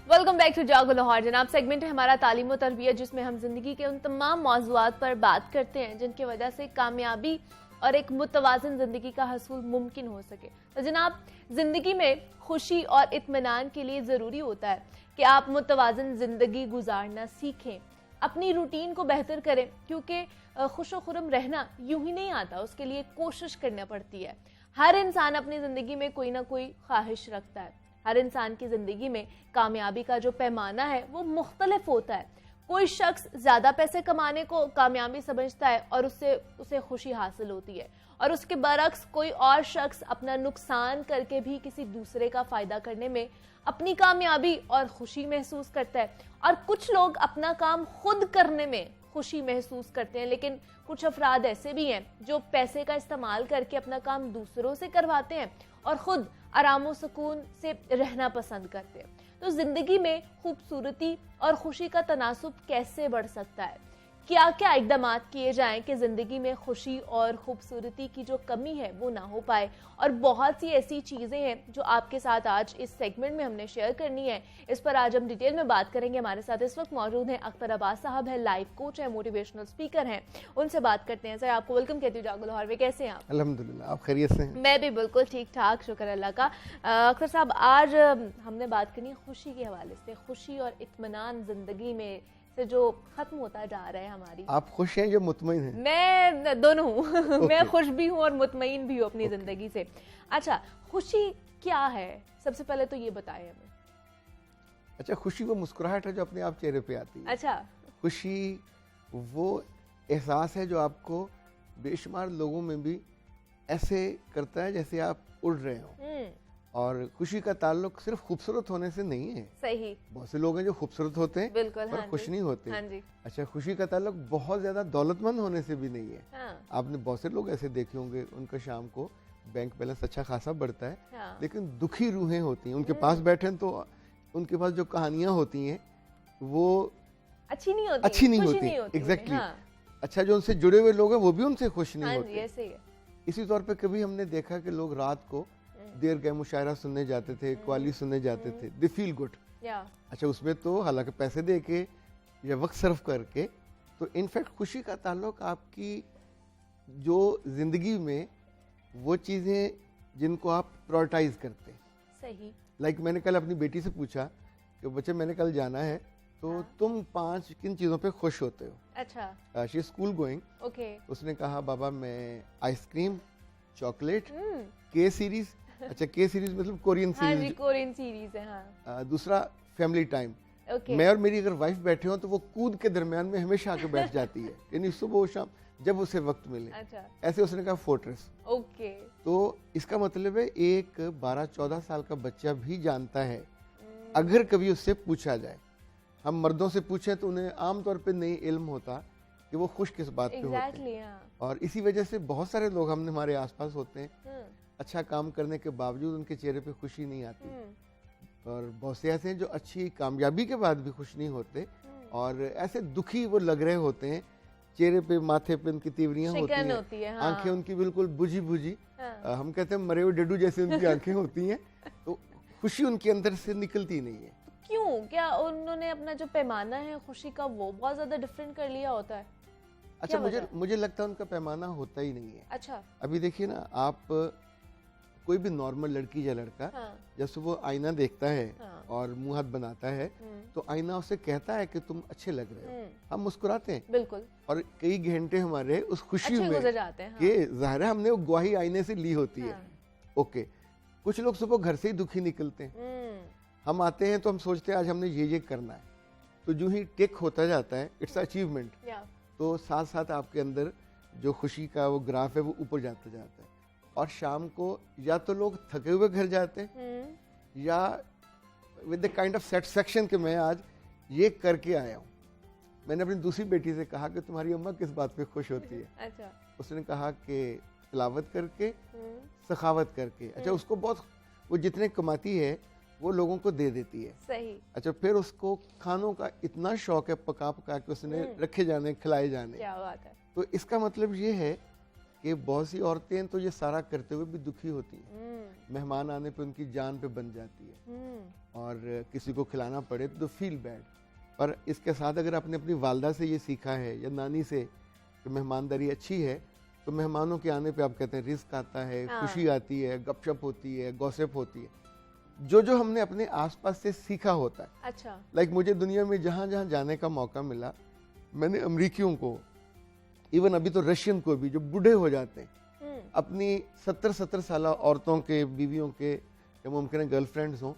Speaker 1: वेलकम बैक टू जागो लाहौर। जनाब सेगमेंट है हमारा तालीम और तरबियत, जिसमें हम जिंदगी के उन तमाम मौज़ूआत पर बात करते हैं जिनकी वजह से कामयाबी और एक मुतवाज़िन जिंदगी का हसूल मुमकिन हो सके। तो जनाब जिंदगी में खुशी और इत्मीनान के लिए ज़रूरी होता है कि आप मुतवाज़िन जिंदगी गुजारना सीखें, अपनी रूटीन को बेहतर करें, क्योंकि खुशो खुरम रहना यूं ही नहीं आता, उसके लिए कोशिश करना पड़ती है। हर इंसान अपनी ज़िंदगी में कोई ना कोई ख्वाहिश रखता है। हर इंसान की ज़िंदगी में कामयाबी का जो पैमाना है वो मुख्तलिफ होता है। कोई शख्स ज़्यादा पैसे कमाने को कामयाबी समझता है और उसे खुशी हासिल होती है, और उसके बरक्स कोई और शख्स अपना नुकसान करके भी किसी दूसरे का फ़ायदा करने में अपनी कामयाबी और खुशी महसूस करता है। और कुछ लोग अपना काम खुद करने में खुशी महसूस करते हैं, लेकिन कुछ अफराद ऐसे भी हैं जो पैसे का इस्तेमाल करके अपना काम दूसरों से करवाते हैं और खुद आराम व सुकून से रहना पसंद करते हैं। तो जिंदगी में खूबसूरती और खुशी का तनासुब कैसे बढ़ सकता है? क्या क्या इकदाम किए जाएं कि ज़िंदगी में खुशी और खूबसूरती की जो कमी है वो ना हो पाए? और बहुत सी ऐसी चीज़ें हैं जो आपके साथ आज इस सेगमेंट में हमने शेयर करनी है। इस पर आज हम डिटेल में बात करेंगे। हमारे साथ इस वक्त मौजूद हैं अख्तर अब्बास साहब है, लाइफ कोच है, मोटिवेशनल स्पीकर हैं। उनसे बात करते हैं। सर आपको वेलकम कहती हूँ जागो लाहौर में। कैसे हैं आप?
Speaker 3: अल्हम्दुलिल्लाह, आप खैरियत से हैं?
Speaker 1: मैं भी बिल्कुल ठीक ठाक, शुक्र अल्लाह का। अख्तर साहब आज हमने बात करनी है खुशी के हवाले से। खुशी और इत्मीनान जिंदगी में से जो खत्म होता जा रहा है हमारी।
Speaker 3: आप खुश हैं जो मुतमईन हैं?
Speaker 1: मैं दोनों हूँ। मैं खुश भी हूँ और मुतमईन भी हूँ अपनी जिंदगी से। अच्छा, खुशी क्या है सबसे पहले तो ये बताएं हमें।
Speaker 3: अच्छा, खुशी वो मुस्कुराहट है जो अपने आप चेहरे पे आती है।
Speaker 1: अच्छा,
Speaker 3: खुशी वो एहसास है जो आपको बेशुमार लोगों में भी ऐसे करता है जैसे आप उड़ रहे हो। और खुशी का ताल्लुक सिर्फ खूबसूरत होने से नहीं है।
Speaker 1: सही,
Speaker 3: बहुत से लोग हैं जो खूबसूरत होते हैं
Speaker 1: बिल्कुल,
Speaker 3: पर खुश नहीं होते।
Speaker 1: हाँ जी।
Speaker 3: अच्छा, खुशी का ताल्लुक बहुत ज्यादा दौलतमंद होने से भी नहीं है।
Speaker 1: हाँ।
Speaker 3: आपने बहुत से लोग ऐसे देखे होंगे, उनका शाम को बैंक बैलेंस अच्छा खासा बढ़ता है,
Speaker 1: हाँ।
Speaker 3: लेकिन दुखी रूहें होती हैं उनके पास बैठे तो उनके पास जो कहानियां होती हैं वो
Speaker 1: अच्छी नहीं होती।
Speaker 3: एग्जैक्टली।
Speaker 1: हाँ।
Speaker 3: अच्छा, जो उनसे जुड़े हुए लोग हैं वो भी उनसे खुश नहीं
Speaker 1: हाँ
Speaker 3: होते।
Speaker 1: ऐसे ही है।
Speaker 3: इसी तौर पे कभी हमने देखा कि लोग रात को देर गए मुशायरा सुनने जाते थे, कव्वाली सुनने जाते थे, दे फील गुड।
Speaker 1: या
Speaker 3: अच्छा, उसमें तो हालांकि पैसे दे के या वक्त सर्फ करके, तो इनफैक्ट खुशी का ताल्लुक आपकी जो जिंदगी में वो चीज़ें जिनको आप प्रायोरिटाइज करते हैं।
Speaker 1: सही।
Speaker 3: लाइक मैंने कल अपनी बेटी से पूछा कि बच्चे मैंने कल जाना है, तो
Speaker 1: हाँ।
Speaker 3: तुम 5 किन चीज़ों पे खुश होते हो?
Speaker 1: अच्छा।
Speaker 3: She school going.
Speaker 1: ओके।
Speaker 3: उसने कहा बाबा मैं आइसक्रीम, चॉकलेट, के सीरीज। अच्छा, के सीरीज मतलब कोरियन
Speaker 1: हाँ जी,
Speaker 3: सीरीज।
Speaker 1: कोरियन सीरीज है। हाँ।
Speaker 3: दूसरा फैमिली टाइम।
Speaker 1: ओके।
Speaker 3: मैं और मेरी अगर वाइफ बैठे हो तो वो कूद के दरमियान में हमेशा आके बैठ जाती है, यानी सुबह और शाम जब उसे वक्त मिले।
Speaker 1: अच्छा।
Speaker 3: ऐसे उसने कहा फोर्ट्रेस।
Speaker 1: ओके।
Speaker 3: तो इसका मतलब है एक 12-14 साल का बच्चा भी जानता है, अगर कभी उससे पूछा जाए। हम मर्दों से पूछें तो उन्हें आमतौर पे नहीं इल्म होता कि वो खुश किस बात पे होते हैं।
Speaker 1: एग्जैक्टली। हाँ।
Speaker 3: और इसी वजह से बहुत सारे लोग हमारे आसपास होते हैं, अच्छा काम करने के बावजूद उनके चेहरे पे खुशी नहीं आती। और बहुत से ऐसे हैं जो अच्छी कामयाबी के बाद भी खुश नहीं होते, और ऐसे दुखी वो लग रहे होते हैं, चेहरे पे माथे पे उनकी तीवरियां होती
Speaker 1: शिकन
Speaker 3: हैं,
Speaker 1: होती है। हाँ।
Speaker 3: आंखें उनकी बिल्कुल बुझी बुझी,
Speaker 1: हाँ।
Speaker 3: हम कहते हैं मरे हुए डेडू जैसे उनकी आंखें होती हैं, तो खुशी उनके अंदर से निकलती नहीं है।
Speaker 1: क्यों? क्या उन्होंने अपना जो पैमाना है खुशी का वो बहुत ज्यादा डिफरेंट कर लिया होता है?
Speaker 3: अच्छा,
Speaker 1: क्या वजह?
Speaker 3: मुझे लगता है उनका पैमाना होता ही नहीं है।
Speaker 1: अच्छा।
Speaker 3: अभी देखिए ना, आप कोई भी नॉर्मल लड़की या लड़का
Speaker 1: हाँ।
Speaker 3: जब से वो आईना देखता है
Speaker 1: हाँ।
Speaker 3: और मुंह हाथ बनाता है, तो आईना उसे कहता है कि तुम अच्छे लग रहे हो, हम मुस्कुराते हैं,
Speaker 1: बिल्कुल।
Speaker 3: और कई घंटे हमारे उस खुशी
Speaker 1: अच्छे
Speaker 3: में
Speaker 1: गुजर जाते हैं। हाँ।
Speaker 3: कि जाहिर है हमने वो गवाही आईने से ली होती है।
Speaker 1: हाँ।
Speaker 3: ओके, कुछ लोग सुबह घर से ही दुखी निकलते हैं। हम आते हैं तो हम सोचते हैं आज हमने ये करना है, तो जो ही टिक होता जाता है, इट्स अचीवमेंट,
Speaker 1: या।
Speaker 3: तो साथ साथ आपके अंदर जो खुशी का वो ग्राफ है वो ऊपर जाता जाता है। और शाम को या तो लोग थके हुए घर जाते हैं, या with the kind of satisfaction कि मैं आज ये करके आया हूँ। मैंने अपनी दूसरी बेटी से कहा कि तुम्हारी अम्मा किस बात पे खुश होती है?
Speaker 1: अच्छा।
Speaker 3: उसने कहा कि तिलावत करके, सखावत करके। अच्छा, उसको बहुत, वो जितने कमाती है वो लोगों को दे देती है।
Speaker 1: सही।
Speaker 3: अच्छा, फिर उसको खानों का इतना शौक है, पका पका के उसने रखे जाने, खिलाए जाने।
Speaker 1: क्या बात है।
Speaker 3: तो इसका मतलब ये है कि बहुत सी औरतें तो ये सारा करते हुए भी दुखी होती हैं, मेहमान आने पे उनकी जान पे बन जाती है, और किसी को खिलाना पड़े तो फील बैड। पर इसके साथ अगर आपने अपनी वालदा से ये सीखा है या नानी से कि मेहमानदारी अच्छी है, तो मेहमानों के आने पे आप कहते हैं रिस्क आता है,
Speaker 1: हाँ।
Speaker 3: खुशी आती है, गपशप होती है, गॉसिप होती है, जो हमने अपने आसपास से सीखा होता है।
Speaker 1: अच्छा।
Speaker 3: लाइक मुझे दुनिया में जहाँ जहाँ जाने का मौका मिला, मैंने अमरीकियों को, इवन अभी तो रशियन को भी, जो बूढ़े हो जाते हैं, अपनी 70-70 साल औरतों के, बीवियों के, या मुमकिन है गर्लफ्रेंड्स हों,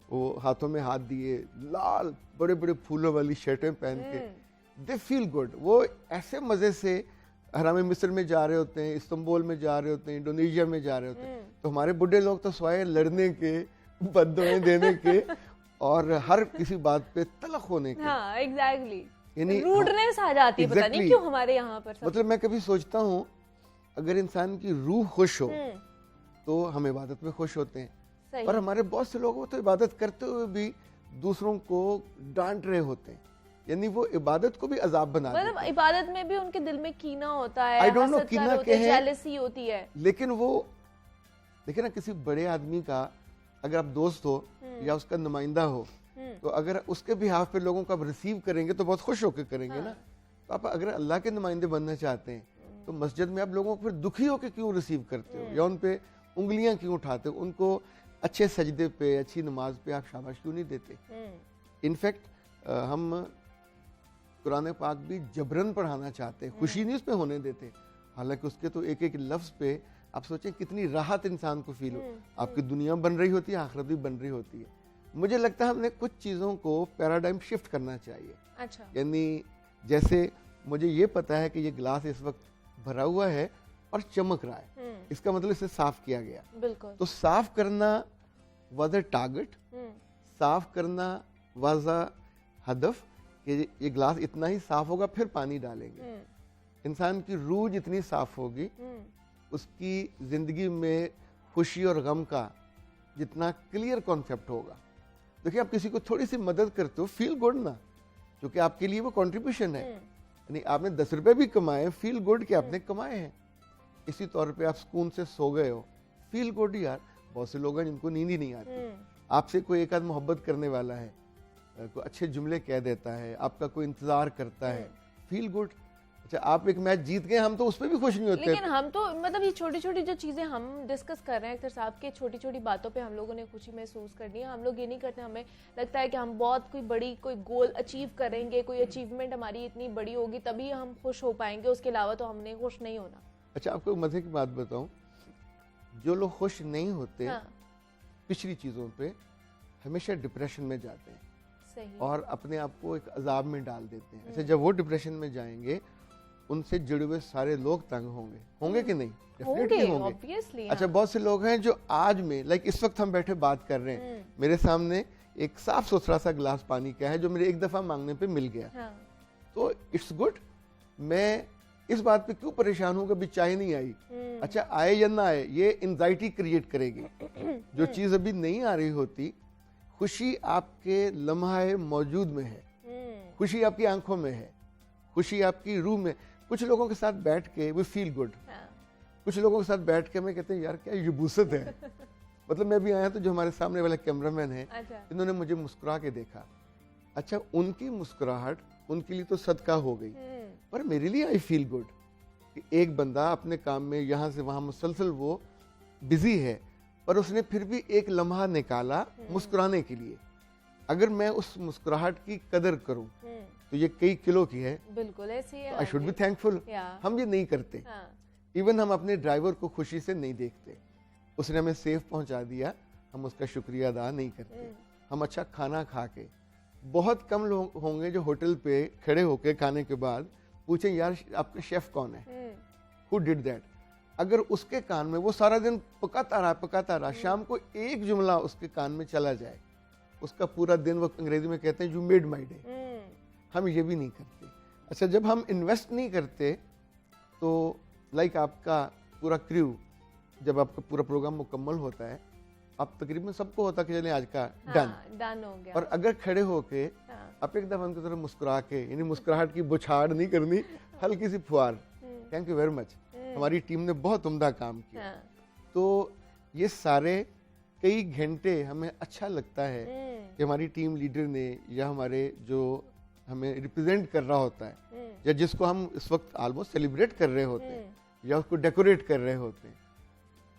Speaker 3: वो हाथों में हाथ दिए, लाल बड़े बड़े फूलों वाली शर्टें पहन के, दे फील गुड। वो ऐसे मज़े से हराम मिस्र में जा रहे होते हैं, इस्तांबुल में जा रहे होते हैं, इंडोनेशिया में जा रहे होते हैं, तो हमारे बूढ़े लोग तो स्वाय लड़ने के, बद्दुआएं देने के, और हर किसी बात पे तलख होने के।
Speaker 1: हाँ, एग्जैक्टली।
Speaker 3: यानी
Speaker 1: रूडनेस आ जाती है, पता नहीं
Speaker 3: Exactly.
Speaker 1: क्यों हमारे यहाँ पर सब।
Speaker 3: मतलब मैं कभी सोचता हूँ, अगर इंसान की रूह खुश हो तो हम इबादत में खुश होते हैं,
Speaker 1: सही।
Speaker 3: पर हमारे बहुत से लोग वो तो इबादत करते हुए भी दूसरों को डांट रहे होते हैं, यानी वो इबादत को भी अजाब बना देते
Speaker 1: मतलब
Speaker 3: हैं।
Speaker 1: इबादत में भी उनके दिल में कीना होता है,
Speaker 3: I don't know
Speaker 1: हसद
Speaker 3: कीना
Speaker 1: होती है,
Speaker 3: क्या है।
Speaker 1: जेलसी होती है।
Speaker 3: लेकिन वो देखिए ना, किसी बड़े आदमी का अगर आप दोस्त हो या उसका नुमाइंदा हो, तो अगर उसके बिहाफ पे लोगों को आप रिसीव करेंगे तो बहुत खुश होकर करेंगे ना। तो आप अगर अल्लाह के नुमाइंदे बनना चाहते हैं, तो मस्जिद में आप लोगों को फिर दुखी होकर क्यों रिसीव करते हो, या उन पे उंगलियां क्यों उठाते हो, उनको अच्छे सजदे पे, अच्छी नमाज पे आप शाबाश क्यों नहीं देते? इनफैक्ट हम कुरान पाक भी जबरन पढ़ाना चाहते हैं, खुशी नहीं उसमें होने देते। हालांकि उसके तो एक एक लफ्ज़ पे आप सोचें कितनी राहत इंसान को फील हो। आपकी दुनिया बन रही होती है, आखिरत भी बन रही होती है। मुझे लगता है हमने कुछ चीज़ों को पैराडाइम शिफ्ट करना चाहिए।
Speaker 1: अच्छा।
Speaker 3: यानी जैसे मुझे ये पता है कि ये गिलास इस वक्त भरा हुआ है और चमक रहा है, इसका मतलब इसे साफ किया गया।
Speaker 1: बिल्कुल।
Speaker 3: तो साफ करना वाज अ टारगेट, साफ करना वाज अ हदफ कि ये गिलास इतना ही साफ होगा, फिर पानी डालेंगे। इंसान की रूह जितनी साफ होगी, उसकी जिंदगी में खुशी और गम का जितना क्लियर कॉन्सेप्ट होगा। देखिए, आप किसी को थोड़ी सी मदद करते हो, फील गुड ना, क्योंकि आपके लिए वो कंट्रीब्यूशन है। यानी आपने 10 रुपए भी कमाए, फील गुड कि आपने कमाए हैं। इसी तौर पे आप सुकून से सो गए हो, फील गुड यार। बहुत से लोग हैं जिनको नींद ही नहीं आती। आपसे कोई एक आध मोहब्बत करने वाला है, कोई अच्छे जुमले कह देता है, आपका कोई इंतजार करता है, फील गुड। अच्छा, आप एक मैच जीत गए, हम तो उस पर भी खुश नहीं होते।
Speaker 1: लेकिन हम तो मतलब ये छोटी छोटी जो चीजें हम डिस्कस कर रहे हैं अख्तर साहब के, छोटी छोटी बातों पे हम लोगों ने खुशी महसूस करनी है। हम लोग ये नहीं करते, हमें लगता है कि हम बहुत कोई गोल अचीव करेंगे, कोई अचीवमेंट हमारी इतनी बड़ी होगी तभी हम खुश हो पाएंगे, उसके अलावा तो हमने खुश नहीं होना।
Speaker 3: अच्छा, आपको मजे की बात बताऊं, जो लोग खुश नहीं होते पिछली चीजों पे हमेशा डिप्रेशन में जाते हैं।
Speaker 1: सही।
Speaker 3: और अपने आप को एक अजाब में डाल देते हैं। अच्छा, जब वो डिप्रेशन में जाएंगे, उनसे जुड़े हुए सारे लोग तंग होंगे कि नहीं? डेफिनेटली होंगे।
Speaker 1: ऑब्वियसली।
Speaker 3: अच्छा, बहुत से लोग हैं जो आज में लाइक इस वक्त हम बैठे बात कर रहे हैं, मेरे सामने एक साफ सुथरा सा गिलास पानी का है जो मेरे एक दफा मांगने पे मिल गया। तो इट्स गुड। मैं इस बात पे क्यों परेशान हूँ कभी चाय नहीं आई? अच्छा, आए या ना आए, ये एंजाइटी क्रिएट करेगी। जो चीज अभी नहीं आ रही होती, खुशी आपके लम्हा मौजूद में है, खुशी आपकी आंखों में है, खुशी आपकी रूह में। कुछ लोगों के साथ बैठ के वी फील गुड, कुछ लोगों के साथ बैठ के मैं कहते हैं यार क्या युबूसत है। मतलब मैं भी आया तो जो हमारे सामने वाले कैमरामैन है, इन्होंने मुझे मुस्कुरा के देखा। अच्छा, उनकी मुस्कुराहट उनके लिए तो सदका हो गई, पर मेरे लिए आई फील गुड कि एक बंदा अपने काम में यहाँ से वहाँ मुसलसल वो बिजी है, पर उसने फिर भी एक लम्हा निकाला मुस्कुराने के लिए। अगर मैं उस मुस्कुराहट की कदर करूं तो ये कई किलो की है।
Speaker 1: बिल्कुल ऐसे ही है।
Speaker 3: I should be thankful. हम ये नहीं करते। इवन हम अपने ड्राइवर को खुशी से नहीं देखते, उसने हमें सेफ पहुंचा दिया, हम उसका शुक्रिया अदा नहीं करते। हम अच्छा खाना खा के, बहुत कम लोग होंगे जो होटल पे खड़े होके खाने के बाद पूछें यार आपका शेफ कौन है, हु डिड दैट। अगर उसके कान में वो सारा दिन पकाता रहा, शाम को एक जुमला उसके कान में चला जाए, उसका पूरा दिन, वो अंग्रेजी में कहते हैं यू मेड माई डे। हम ये भी नहीं करते। अच्छा, जब हम इन्वेस्ट नहीं करते तो लाइक आपका पूरा क्रू, जब आपका पूरा प्रोग्राम मुकम्मल होता है, आप तकरीबन सबको होता कि चले आज का
Speaker 1: डन हो गया।
Speaker 3: और अगर खड़े होके आप एक दफा उनकी तरफ मुस्कुरा के, यानी मुस्कुराहट की बुछाड़ नहीं करनी, हल्की सी फुहार, थैंक यू वेरी मच, हमारी टीम ने बहुत उम्दा काम किया। तो ये सारे कई घंटे हमें अच्छा लगता है कि हमारी टीम लीडर ने या हमारे जो हमें रिप्रेजेंट कर रहा होता है या जिसको हम इस वक्त ऑलमोस्ट सेलिब्रेट कर रहे होते हैं या उसको डेकोरेट कर रहे होते हैं,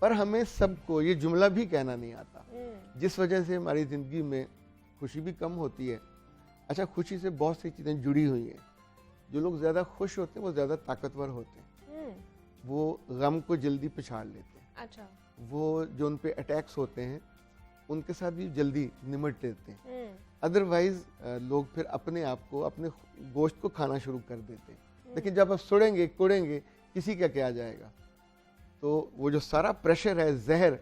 Speaker 3: पर हमें सबको ये जुमला भी कहना नहीं आता, जिस वजह से हमारी ज़िंदगी में खुशी भी कम होती है। अच्छा, खुशी से बहुत सी चीज़ें जुड़ी हुई हैं। जो लोग ज़्यादा खुश होते हैं वो ज़्यादा ताकतवर होते हैं, वो गम को जल्दी पछाड़ लेते हैं।
Speaker 1: अच्छा।
Speaker 3: वो जो उन पे अटैक्स होते हैं उनके साथ भी जल्दी निमट लेते हैं। अदरवाइज लोग फिर अपने आप को, अपने गोश्त को खाना शुरू कर देते हैं। लेकिन जब आप सुड़ेंगे कुड़ेंगे, किसी का क्या जाएगा? तो वो जो सारा प्रेशर है, जहर,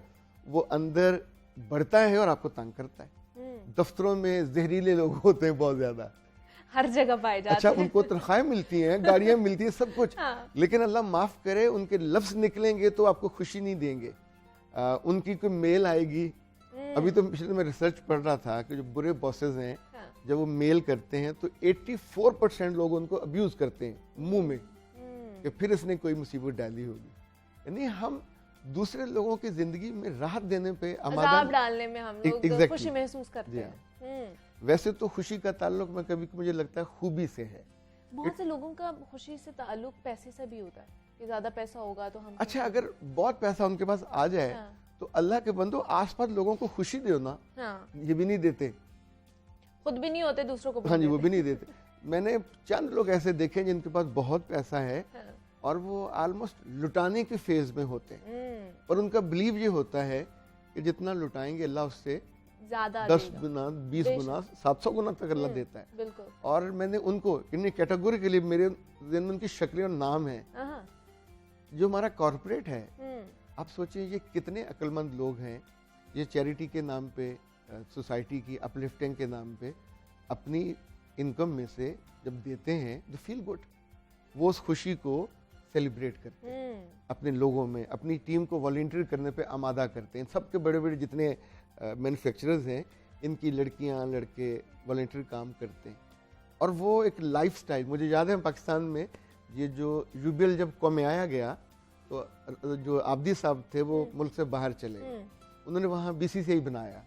Speaker 3: वो अंदर बढ़ता है और आपको तंग करता है। दफ्तरों में जहरीले लोग होते हैं बहुत ज्यादा,
Speaker 1: हर जगह पाए जाते हैं।
Speaker 3: अच्छा, उनको तनख्वाहें मिलती हैं, गाड़ियां मिलती हैं, सब कुछ, लेकिन अल्लाह माफ करे उनके लफ्ज निकलेंगे तो आपको खुशी नहीं देंगे। उनकी कोई मेल आएगी। अभी तो पिछले में रिसर्च पढ़ रहा था कि जो बुरे बॉसेस हैं, जब वो मेल करते हैं तो 84% लोग उनको अब्यूज करते हैं मुंह में कि फिर इसने कोई मुसीबत डाली होगी। यानी हम दूसरे लोगों की जिंदगी में राहत देने पे,
Speaker 1: अजाब डालने में हम लोग खुशी महसूस करते हैं।
Speaker 3: वैसे तो खुशी का ताल्लुक में कभी मुझे लगता है खूबी से है।
Speaker 1: बहुत से लोगों का खुशी से ताल्लुक पैसे से भी होता है कि ज्यादा पैसा होगा तो हम।
Speaker 3: अच्छा, अगर बहुत पैसा उनके पास आ जाए तो अल्लाह के बंदो आसपास लोगों को खुशी दो ना। ये भी नहीं देते,
Speaker 1: खुद भी नहीं होते, दूसरों को भी
Speaker 3: हाँ जी, वो भी नहीं देते। मैंने चंद लोग ऐसे देखे जिनके पास बहुत पैसा है और वो ऑलमोस्ट लुटाने के फेज में होते हैं, और उनका बिलीव ये होता है कि जितना लुटाएंगे अल्लाह उससे ज्यादा 10 गुना, 20 गुना, 700 गुना तक अल्लाह देता है।
Speaker 1: बिल्कुल।
Speaker 3: और मैंने उनको इन कैटेगरी के लिए मेरे जिनमें उनकी शक्लें और नाम है। जो हमारा कॉर्पोरेट है, आप सोचिए ये कितने अक्लमंद लोग हैं, ये चैरिटी के नाम पे, सोसाइटी की अपलिफ्टिंग के नाम पे अपनी इनकम में से जब देते हैं तो फील गुड, वो उस खुशी को सेलिब्रेट करते हैं, अपने लोगों में, अपनी टीम को वॉलंटियर करने पे आमादा करते हैं। सबके बड़े बड़े जितने मैन्युफैक्चरर्स हैं, इनकी लड़कियां लड़के वॉलंटियर काम करते हैं। और वो एक लाइफस्टाइल, मुझे याद है पाकिस्तान में ये जो यूबीएल जब कौम में आया गया तो जो आबदी साहब थे वो मुल्क से बाहर चले गए, उन्होंने वहाँ BCCI बनाया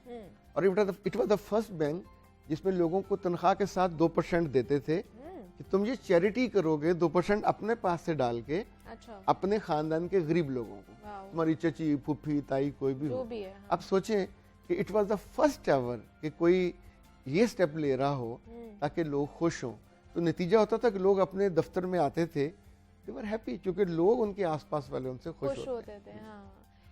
Speaker 3: और it was the first bank जिसमें लोगों को तनख्वाह के साथ 2% देते थे कि तुम ये चैरिटी करोगे 2% अपने पास से डाल के
Speaker 1: अच्छा
Speaker 3: अपने खानदान के गरीब लोगों को, तुम्हारी चची फूफी ताई कोई भी
Speaker 1: जो
Speaker 3: हो।
Speaker 1: भी है, हाँ।
Speaker 3: अब सोचें कि it was the first ever कि कोई ये स्टेप ले रहा हो ताकि लोग खुश हों। तो नतीजा होता था कि लोग अपने दफ्तर में आते थे, दे वर हैप्पी, क्योंकि लोग उनके आसपास वाले उनसे खुश
Speaker 1: होते थे। हाँ,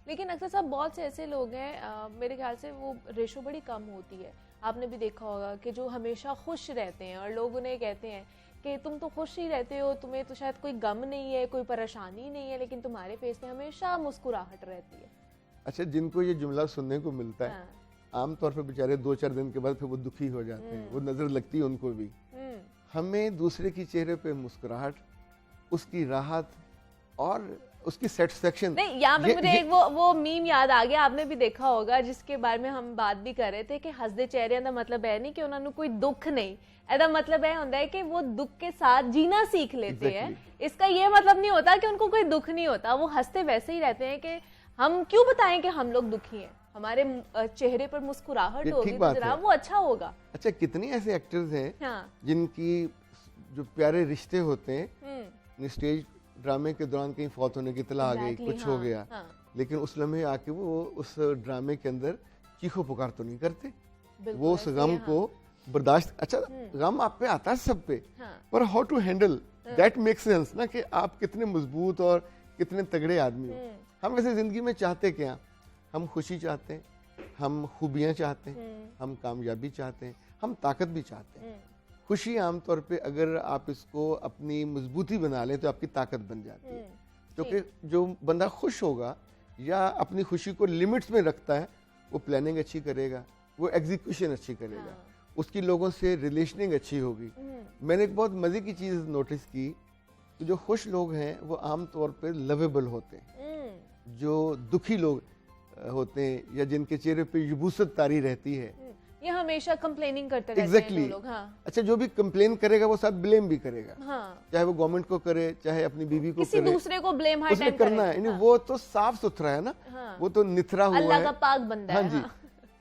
Speaker 1: लेकिन अक्सर साहब बहुत से ऐसे लोग हैं, मेरे ख्याल से वो रेशो बड़ी कम होती है। आपने भी देखा होगा कि जो हमेशा खुश रहते हैं और लोग उन्हें कहते हैं कि तुम तो खुश ही रहते हो, तुम्हें तो शायद कोई गम नहीं है, कोई परेशानी नहीं है, लेकिन तुम्हारे फेस पे हमेशा मुस्कुराहट रहती है।
Speaker 3: अच्छा, जिनको ये जुमला सुनने को मिलता है, आमतौर पर बेचारे 2-4 दिन के बाद फिर वो दुखी हो जाते हैं, वो नजर लगती है उनको भी। हमें दूसरे की चेहरे पे मुस्कुराहट, उसकी राहत और उसकी सेटिस्फेक्शन।
Speaker 1: नहीं, यहाँ पे मुझे एक वो मीम याद आ गया, आपने भी देखा होगा, जिसके बारे में हम बात भी कर रहे थे कि हसदे चेहरे का मतलब है नहीं कि उन्होंने कोई दुख नहीं, ऐसा मतलब है होता है कि वो दुख के साथ जीना सीख लेते हैं। इसका ये मतलब नहीं होता कि उनको कोई दुख नहीं होता, वो हंसते वैसे ही रहते हैं कि हम क्यों बताएं कि हम लोग दुखी हैं, हमारे चेहरे पर मुस्कुराहट होगी तो जरा वो अच्छा होगा।
Speaker 3: अच्छा, कितनी ऐसे एक्टर्स हैं
Speaker 1: हाँ।
Speaker 3: जिनकी जो प्यारे रिश्ते होते हैं, स्टेज ड्रामे के दौरान कहीं फौत होने की इत्तला आ गई, कुछ हो गया, लेकिन उस लम्हे आके वो उस ड्रामे के अंदर चीखो पुकार तो नहीं करते, वो उस गम को बर्दाश्त। अच्छा, गम आप पे आता है सब पे, पर how to handle that makes sense ना, कि आप कितने मजबूत और कितने तगड़े आदमी हो। हम वैसे जिंदगी में चाहते क्या, हम खुशी चाहते हैं, हम खूबियां चाहते हैं, हम कामयाबी चाहते हैं, हम ताकत भी चाहते हैं। खुशी आमतौर पे अगर आप इसको अपनी मजबूती बना लें तो आपकी ताकत बन जाती है, क्योंकि जो बंदा खुश होगा या अपनी खुशी को लिमिट्स में रखता है, वो प्लानिंग अच्छी करेगा, वो एग्जीक्यूशन अच्छी करेगा, उसकी लोगों से रिलेशनिंग अच्छी होगी। मैंने एक बहुत मजे की चीज नोटिस की कि जो खुश लोग हैं वो आमतौर पे लवेबल होते हैं, जो दुखी लोग होते हैं या जिनके चेहरे पे युबूसत तारी रहती है,
Speaker 1: ये हमेशा कंप्लेनिंग करते रहते हैं लोग। हाँ।
Speaker 3: अच्छा, जो भी कंप्लेन करेगा वो साथ ब्लेम भी करेगा,
Speaker 1: हाँ।
Speaker 3: चाहे वो गवर्नमेंट को करे, चाहे अपनी बीवी को
Speaker 1: किसी
Speaker 3: करे,
Speaker 1: दूसरे को ब्लेम हर टाइम
Speaker 3: करना है। हाँ। वो तो साफ सुथरा है ना, हाँ। वो तो निथरा हुआ है,
Speaker 1: अल्लाह का पाक बंदा है।
Speaker 3: हाँ जी।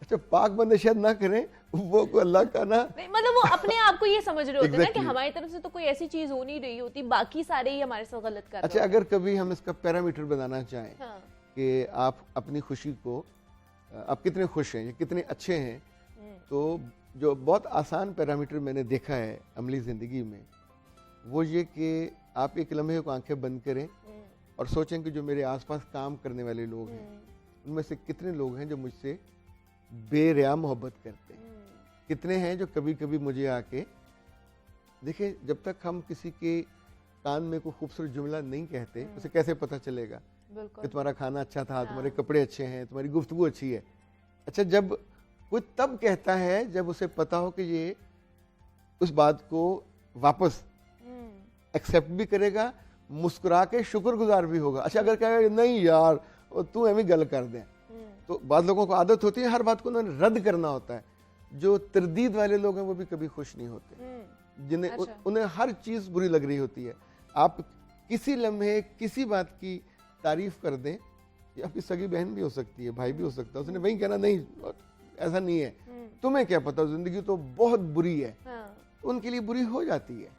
Speaker 3: अच्छा, पाक बंदे शायद ना करें, वो अल्लाह का ना,
Speaker 1: मतलब वो अपने आप को ये समझ रहे होते हैं ना कि हमारी तरफ से तो कोई ऐसी चीज हो नहीं रही होती, बाकी सारे ही हमारे साथ गलत कर रहे हैं।
Speaker 3: अच्छा, अगर कभी हम इसका पैरामीटर बनाना चाहें,
Speaker 1: हाँ।
Speaker 3: कि आप अपनी खुशी को, आप कितने खुश हैं, कितने अच्छे हैं, तो जो बहुत आसान पैरामीटर मैंने देखा है अमली ज़िंदगी में, वो ये कि आप एक लम्हे को आंखें बंद करें और सोचें कि जो मेरे आसपास काम करने वाले लोग हैं, उनमें से कितने लोग हैं जो मुझसे बेरिया मोहब्बत करते हैं, कितने हैं जो कभी कभी मुझे आके देखिए। जब तक हम किसी के कान में कोई खूबसूरत जुमला नहीं कहते, उसे कैसे पता चलेगा कि तुम्हारा खाना अच्छा था, तुम्हारे कपड़े अच्छे हैं, तुम्हारी गुफ्तगू अच्छी है। अच्छा, जब कोई तब कहता है जब उसे पता हो कि ये उस बात को वापस एक्सेप्ट भी करेगा, मुस्कुरा के शुक्रगुजार भी होगा। अच्छा, अगर कहेगा नहीं यार तू एवं गल कर दे, तो बाद लोगों को आदत होती है हर बात को उन्हें रद्द करना होता है। जो तरदीद वाले लोग हैं वो भी कभी खुश नहीं होते, जिन्हें
Speaker 1: अच्छा।
Speaker 3: उन्हें हर चीज बुरी लग रही होती है। आप किसी लम्हे किसी बात की तारीफ कर दें, ये आपकी सगी बहन भी हो सकती है, भाई भी हो सकता है, उसने वही कहना नहीं ऐसा नहीं है, तुम्हें क्या पता, जिंदगी तो बहुत बुरी है, तो उनके लिए बुरी हो जाती है।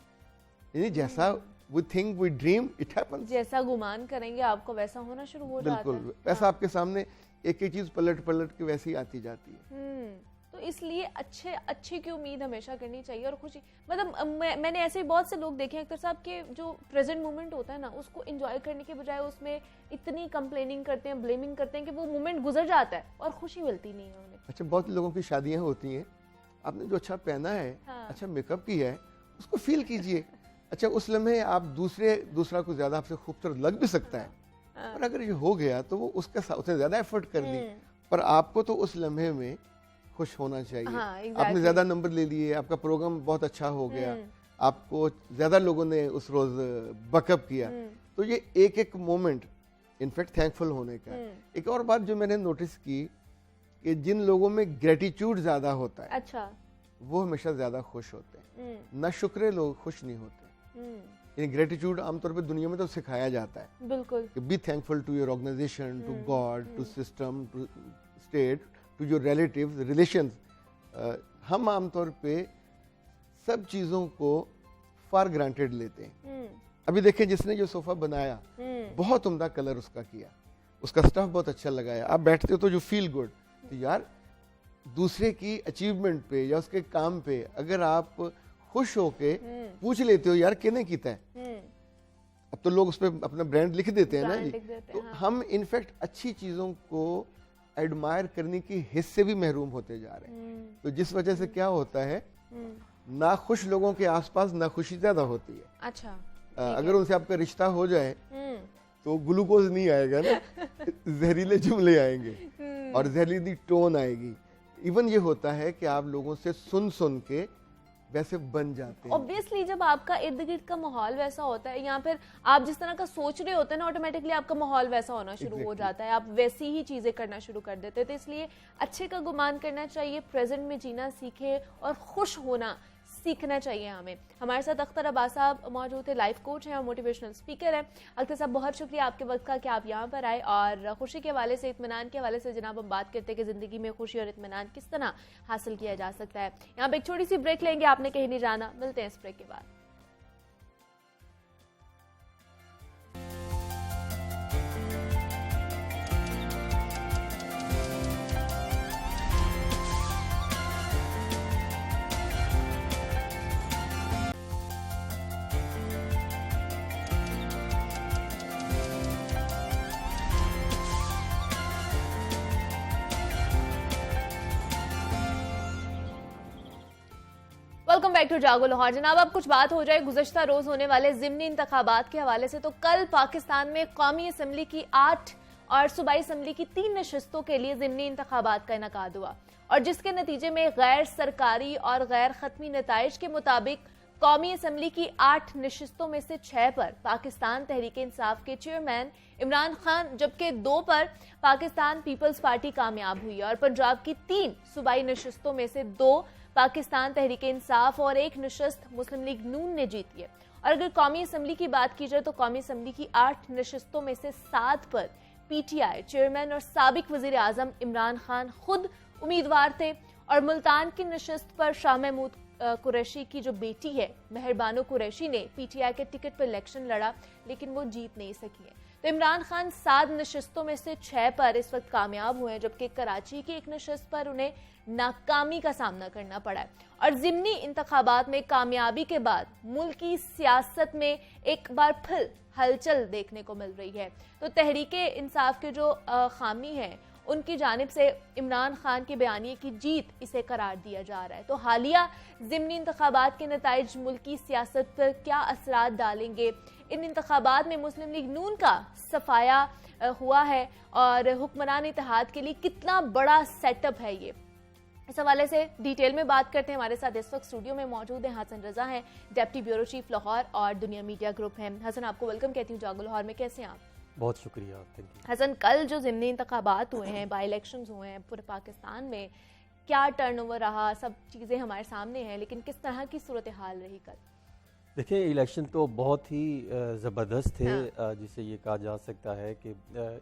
Speaker 3: यानी जैसा we think we dream it happens,
Speaker 1: जैसा गुमान करेंगे आपको वैसा होना शुरू हो जाता है।
Speaker 3: बिल्कुल वैसा आपके सामने एक एक चीज पलट पलट के वैसे ही आती जाती है।
Speaker 1: तो इसलिए अच्छे की उम्मीद हमेशा करनी चाहिए और खुशी, मतलब मैंने ऐसे बहुत से लोग देखे हैं अख्तर साहब के जो प्रेजेंट मोमेंट होता है ना, उसको एंजॉय करने के बजाय उसमें इतनी कंप्लेनिंग करते हैं, ब्लेमिंग करते हैं कि वो मोमेंट गुजर जाता है और खुशी मिलती नहीं है उन्हें।
Speaker 3: अच्छा, बहुत लोगों की शादियां होती हैं, आपने जो अच्छा पहना है,
Speaker 1: हाँ।
Speaker 3: अच्छा मेकअप किया है, उसको फील कीजिए। अच्छा, उस लम्हे आप दूसरा को ज्यादा आपसे खूबसूरत लग भी सकता है, पर अगर ये हो गया तो वो उसके साथ उसने ज्यादा एफर्ट कर दी, पर आपको तो उस लम्हे में खुश होना चाहिए।
Speaker 1: हाँ,
Speaker 3: आपने ज्यादा नंबर ले लिए, आपका प्रोग्राम बहुत अच्छा हो गया, आपको ज्यादा लोगों ने उस रोज बकअप किया, तो ये एक एक मोमेंट इनफैक्ट थैंकफुल होने का। एक और बात जो मैंने नोटिस की कि जिन लोगों में ग्रेटिट्यूड ज्यादा होता है,
Speaker 1: अच्छा,
Speaker 3: वो हमेशा ज्यादा खुश होते हैं। ना शुक्रे लोग खुश नहीं होते। ग्रेटिट्यूड आमतौर पे दुनिया में तो सिखाया जाता है,
Speaker 1: बिल्कुल,
Speaker 3: कि be thankful to your organisation, to God, to system, to state, to your relatives, relations, हम आमतौर पे सब चीज़ों को फॉर ग्रांटेड लेते हैं। अभी देखें, जिसने जो सोफ़ा बनाया, बहुत उम्दा कलर उसका किया, उसका स्टफ बहुत अच्छा लगाया, आप बैठते हो तो जो फील गुड, तो यार दूसरे की अचीवमेंट पे या उसके काम पे अगर आप खुश होके पूछ लेते हो यार किने कीता है, अब तो लोग उस पर अपना ब्रांड लिख देते हैं ना जी। तो
Speaker 1: हाँ।
Speaker 3: हम इनफैक्ट अच्छी चीज़ों को एडमायर करने की हिस्स से भी महरूम होते जा रहे हैं। तो जिस वजह से क्या होता है, ना खुश लोगों के आसपास ना खुशी ज्यादा होती है।
Speaker 2: अच्छा,
Speaker 3: अगर उनसे आपका रिश्ता हो जाए तो ग्लूकोज नहीं आएगा ना, जहरीले जुमले आएंगे और जहरीली टोन आएगी। इवन ये होता है कि आप लोगों से सुन सुन के वैसे बन जाते हैं।
Speaker 1: ऑब्वियसली जब आपका इर्द गिर्द का माहौल वैसा होता है, या फिर आप जिस तरह का सोच रहे होते हैं ना, ऑटोमेटिकली आपका माहौल वैसा होना शुरू हो जाता है, आप वैसी ही चीजें करना शुरू कर देते हैं। तो इसलिए अच्छे का गुमान करना चाहिए, प्रेजेंट में जीना सीखे और खुश होना सीखना चाहिए हमें। हमारे साथ अख्तर अब्बास साहब मौजूद थे, लाइफ कोच हैं और मोटिवेशनल स्पीकर हैं। अख्तर साहब, बहुत शुक्रिया आपके वक्त का कि आप यहाँ पर आए और खुशी के हवाले से, इत्मीनान के हवाले से जनाब हम बात करते हैं कि ज़िंदगी में खुशी और इत्मीनान किस तरह हासिल किया जा सकता है। यहाँ पे एक छोटी सी ब्रेक लेंगे, आपने कहीं नहीं जाना, मिलते हैं इस ब्रेक के बाद। वेलकम बैक टू जागो लाहौर। जनाब, अब कुछ बात हो जाए गुज़श्ता रोज होने वाले ज़िमनी इंतखाबात के हवाले से। तो कल पाकिस्तान में कौमी असम्बली की 8 और सूबाई असम्बली की 3 नशिस्तों के लिए ज़िमनी इंतखाबात का इनेकाद हुआ, और जिसके नतीजे में गैर सरकारी और गैर खत्मी नताइज के मुताबिक कौमी असम्बली की 8 नशिस्तों में से 6 पर पाकिस्तान तहरीक इंसाफ के चेयरमैन इमरान खान, जबकि 2 पर पाकिस्तान पीपल्स पार्टी कामयाब हुई, और पंजाब की 3 सूबाई नशिस्तों में से 2 पाकिस्तान तहरीक इंसाफ और 1 नशिस्त मुस्लिम लीग नून ने जीती है। और अगर कौमी असम्बली की बात की जाए तो कौमी असम्बली की 8 नशिस्तों में से 7 पर पीटीआई चेयरमैन और साबिक वजीर आजम इमरान खान खुद उम्मीदवार थे, और मुल्तान की नशिस्त पर शाह महमूद कुरैशी की जो बेटी है मेहरबानो कुरैशी ने पीटीआई के टिकट पर इलेक्शन लड़ा, लेकिन वो जीत नहीं सकी है। तो इमरान खान 7 नशिस्तों में से 6 पर इस वक्त कामयाब हुए हैं, जबकि कराची की 1 नशिस्त पर उन्हें नाकामी का सामना करना पड़ा है। और ज़िमनी इंतखाबात में कामयाबी के बाद मुल्क की सियासत में एक बार फिर हलचल देखने को मिल रही है। तो तहरीक इंसाफ के जो खामी है, उनकी जानिब से इमरान खान के बयानिए की जीत इसे करार दिया जा रहा है। तो हालिया ज़िमनी इंतखाबात के नताइज मुल्क की सियासत पर क्या असरात डालेंगे, इन इंतखाबात में मुस्लिम लीग नून का सफाया हुआ है और हुक्मरान इत्तेहाद के लिए कितना बड़ा सेटअप है ये, इस हवाले से डिटेल में बात करते हैं। हमारे साथ इस वक्त स्टूडियो में मौजूद हैं हसन रजा हैं, डेप्टी ब्यूरो चीफ लाहौर और दुनिया मीडिया ग्रुप हैं। हसन, आपको वेलकम कहती हूँ जागो लाहौर में, कैसे हैं आप?
Speaker 4: बहुत शुक्रिया, थैंक यू।
Speaker 1: हसन, कल जो ज़िमनी इंतखाबात हुए हैं, बाई इलेक्शंस हुए हैं पूरे पाकिस्तान में, क्या टर्नओवर रहा, सब चीज़ें हमारे सामने हैं, लेकिन किस तरह की सूरत हाल रही कल?
Speaker 4: देखिए, इलेक्शन तो बहुत ही ज़बरदस्त थे।
Speaker 1: हाँ।
Speaker 4: जिसे ये कहा जा सकता है कि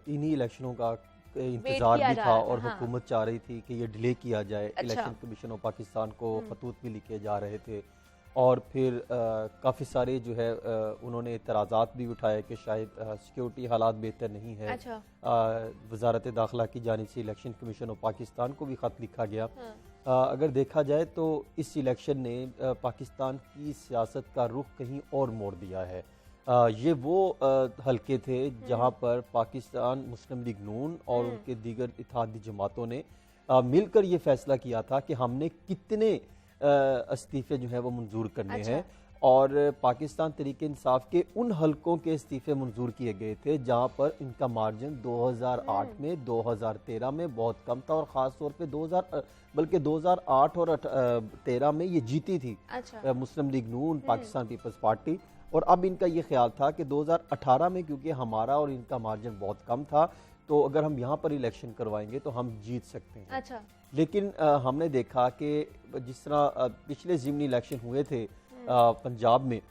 Speaker 4: इन्हीं इलेक्शनों का इंतज़ार भी था और
Speaker 1: हाँ।
Speaker 4: हुकूमत चाह रही थी कि ये डिले किया जाए।
Speaker 1: अच्छा।
Speaker 4: इलेक्शन कमीशन ऑफ पाकिस्तान को खतूत भी लिखे जा रहे थे, और फिर काफ़ी सारे जो है उन्होंने एतराज़ात भी उठाए कि शायद सिक्योरिटी हालात बेहतर नहीं है।
Speaker 1: अच्छा।
Speaker 4: वजारत दाखिला की जानिब से इलेक्शन कमीशन ऑफ पाकिस्तान को भी ख़त लिखा गया।
Speaker 1: हाँ।
Speaker 4: अगर देखा जाए तो इस इलेक्शन ने पाकिस्तान की सियासत का रुख कहीं और मोड़ दिया है। ये वो हलके थे जहां पर पाकिस्तान मुस्लिम लीग नून और उनके दीगर इत्तेहादी जमातों ने मिलकर ये फैसला किया था कि हमने कितने इस्तीफे जो है वो मंजूर करने
Speaker 1: अच्छा।
Speaker 4: हैं, और पाकिस्तान तहरीक इंसाफ के उन हलकों के इस्तीफे मंजूर किए गए थे जहां पर इनका मार्जिन 2008 में, 2013 में बहुत कम था, और ख़ास तौर पे 2008 और 13 में ये जीती थी।
Speaker 1: अच्छा।
Speaker 4: मुस्लिम लीग नून, पाकिस्तान पीपल्स पार्टी। और अब इनका ये ख्याल था कि 2018 में क्योंकि हमारा और इनका मार्जिन बहुत कम था, तो अगर हम यहाँ पर इलेक्शन करवाएंगे तो हम जीत सकते हैं।
Speaker 1: अच्छा।
Speaker 4: लेकिन हमने देखा कि जिस तरह पिछले ज़िमनी इलेक्शन हुए थे पंजाब में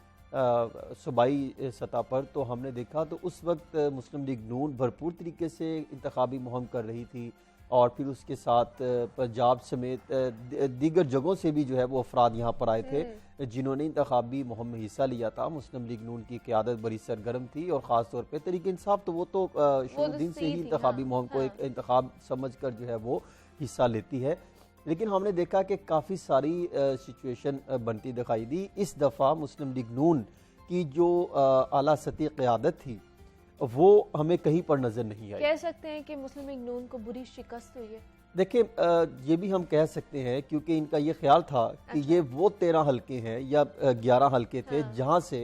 Speaker 4: सूबाई सतह पर, तो हमने देखा तो उस वक्त मुस्लिम लीग नून भरपूर तरीके से इंतखाबी मुहिम कर रही थी। और फिर उसके साथ पंजाब समेत दीगर जगहों से भी जो है वो अफराद यहाँ पर आए थे जिन्होंने इंतखाबी मुहिम में हिस्सा लिया था। मुस्लिम लीग नून की क़यादत बड़ी सरगर्म थी और ख़ास तौर पे तहरीक इंसाफ तो वो तो शुरू दिन से ही इंतखाबी मुहिम को एक इंतखाब समझ कर जो है वो हिस्सा लेती है। लेकिन हमने देखा कि काफ़ी सारी सिचुएशन बनती दिखाई दी। इस दफ़ा मुस्लिम लीग नून की जो आला सतही क़यादत थी वो हमें कहीं पर नजर नहीं आई।
Speaker 1: कह सकते हैं कि मुस्लिम लीग नून को बुरी शिकस्त हुई है।
Speaker 4: देखिए ये भी हम कह सकते हैं क्योंकि इनका ये ख्याल था कि ये वो 13 हलके हैं या 11 हलके थे जहां से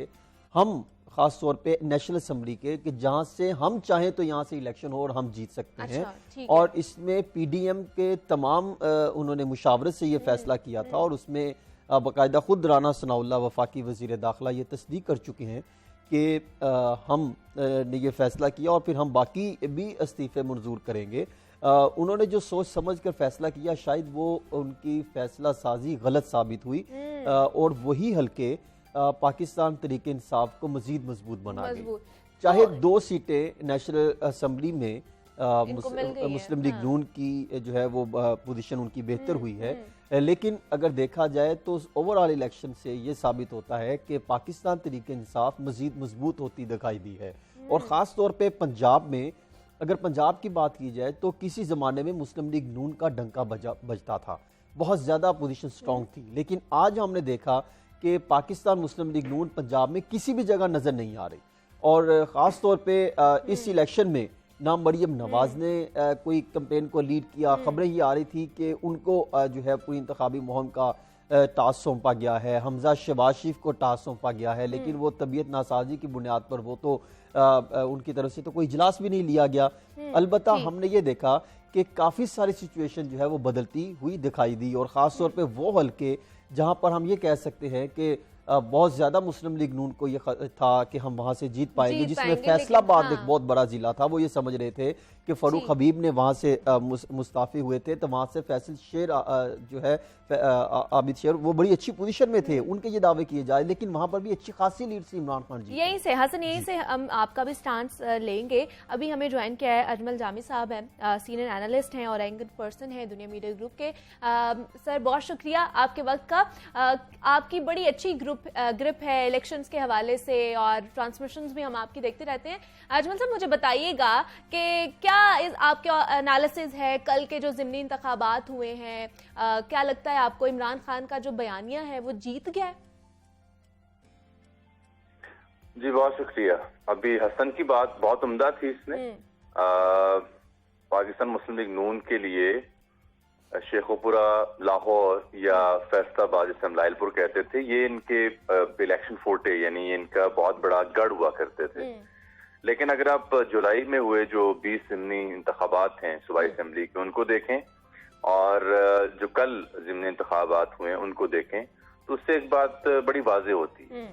Speaker 4: हम खास तौर पे नेशनल असम्बली के कि जहां से हम चाहें तो यहां से इलेक्शन हो और हम जीत सकते हैं। और इसमें पीडीएम के तमाम उन्होंने मुशावरत से ये फैसला किया था और उसमें बाकायदा खुद राना सनाउल्लाह वफाकी वजीर दाखिला ये तस्दीक कर चुके हैं कि हम ने ये फैसला किया और फिर हम बाकी भी इस्तीफे मंजूर करेंगे। उन्होंने जो सोच समझ कर फैसला किया शायद वो उनकी फैसला साजी गलत साबित हुई और वही हल्के पाकिस्तान तहरीक इंसाफ को मजीद मजबूत बना गए। चाहे 2 सीटें नेशनल असम्बली में मुस्लिम लीग नून की जो है वो पोजीशन उनकी बेहतर हुई है, लेकिन अगर देखा जाए तो ओवरऑल इलेक्शन से ये साबित होता है कि पाकिस्तान तहरीक इंसाफ मजीद मजबूत होती दिखाई दी है। और ख़ास तौर पे पंजाब में अगर पंजाब की बात की जाए तो किसी ज़माने में मुस्लिम लीग नून का डंका बजता था, बहुत ज़्यादा पोजीशन स्ट्रॉन्ग थी। लेकिन आज हमने देखा कि पाकिस्तान मुस्लिम लीग नून पंजाब में किसी भी जगह नज़र नहीं आ रही। और ख़ास तौर पे इस इलेक्शन में ना मरियम नवाज ने कोई कैंपेन को लीड किया। खबरें ये आ रही थी कि उनको जो है पूरी इंतखाबी मुहिम का टास्क सौंपा गया है, हमजा शहबाज शरीफ को टास्क सौंपा गया है, लेकिन वो तबीयत नासाजी की बुनियाद पर वो तो उनकी तरफ से तो कोई इजलास भी नहीं लिया गया। अलबत्ता हमने ये देखा कि काफ़ी सारी सिचुएशन जो है वो बदलती हुई दिखाई दी और ख़ास तौर पे वो हल्के जहाँ पर हम ये कह सकते हैं कि बहुत ज्यादा मुस्लिम लीग नून को ये था कि हम वहां से जीत पाएंगे, जिसमें फैसलाबाद एक बहुत बड़ा जिला था। वो ये समझ रहे थे कि फरूक हबीब ने वहां से मुस्ताफी हुए थे तो वहां से फैसल शेर जो है आबिद शेर वो बड़ी अच्छी पोजीशन में थे, उनके ये दावे किए जाए, लेकिन वहां पर भी अच्छी खासी लीड थी इमरान खान जी।
Speaker 1: यहीं से हसन यहीं से हम आपका भी स्टांस लेंगे। अभी हमें ज्वाइन किया है अजमल जामी साहब हैं, सीनियर एनालिस्ट हैं और एंकर पर्सन हैं दुनिया मीडिया ग्रुप के। सर बहुत शुक्रिया आपके वक्त का। आपकी बड़ी अच्छी ग्रुप है इलेक्शंस के हवाले से और ट्रांसमिशंस भी हम आपकी देखते रहते हैं। अजमल साहब मुझे बताइएगा कि क्या आपका एनालिसिस है कल के जो ज़िमनी इंतखाबात हुए हैं, क्या लगता है आपको इमरान खान का जो बयानिया है वो जीत गया है?
Speaker 5: जी बहुत शुक्रिया। अभी हसन की बात बहुत उम्दा थी इसमें। पाकिस्तान मुस्लिम लीग नून के लिए शेखोपुरा, लाहौर या फैसलाबाद जिसे हम लाइलपुर कहते थे, ये इनके इलेक्शन फोर्टे यानी इनका बहुत बड़ा गढ़ हुआ करते थे। लेकिन अगर आप जुलाई में हुए जो 20 ज़िमनी इंतखाबात हैं सूबाई असेंबली के उनको देखें और जो कल ज़िमनी इंतखाबात हुए हैं उनको देखें तो उससे एक बात बड़ी वाज़ेह होती है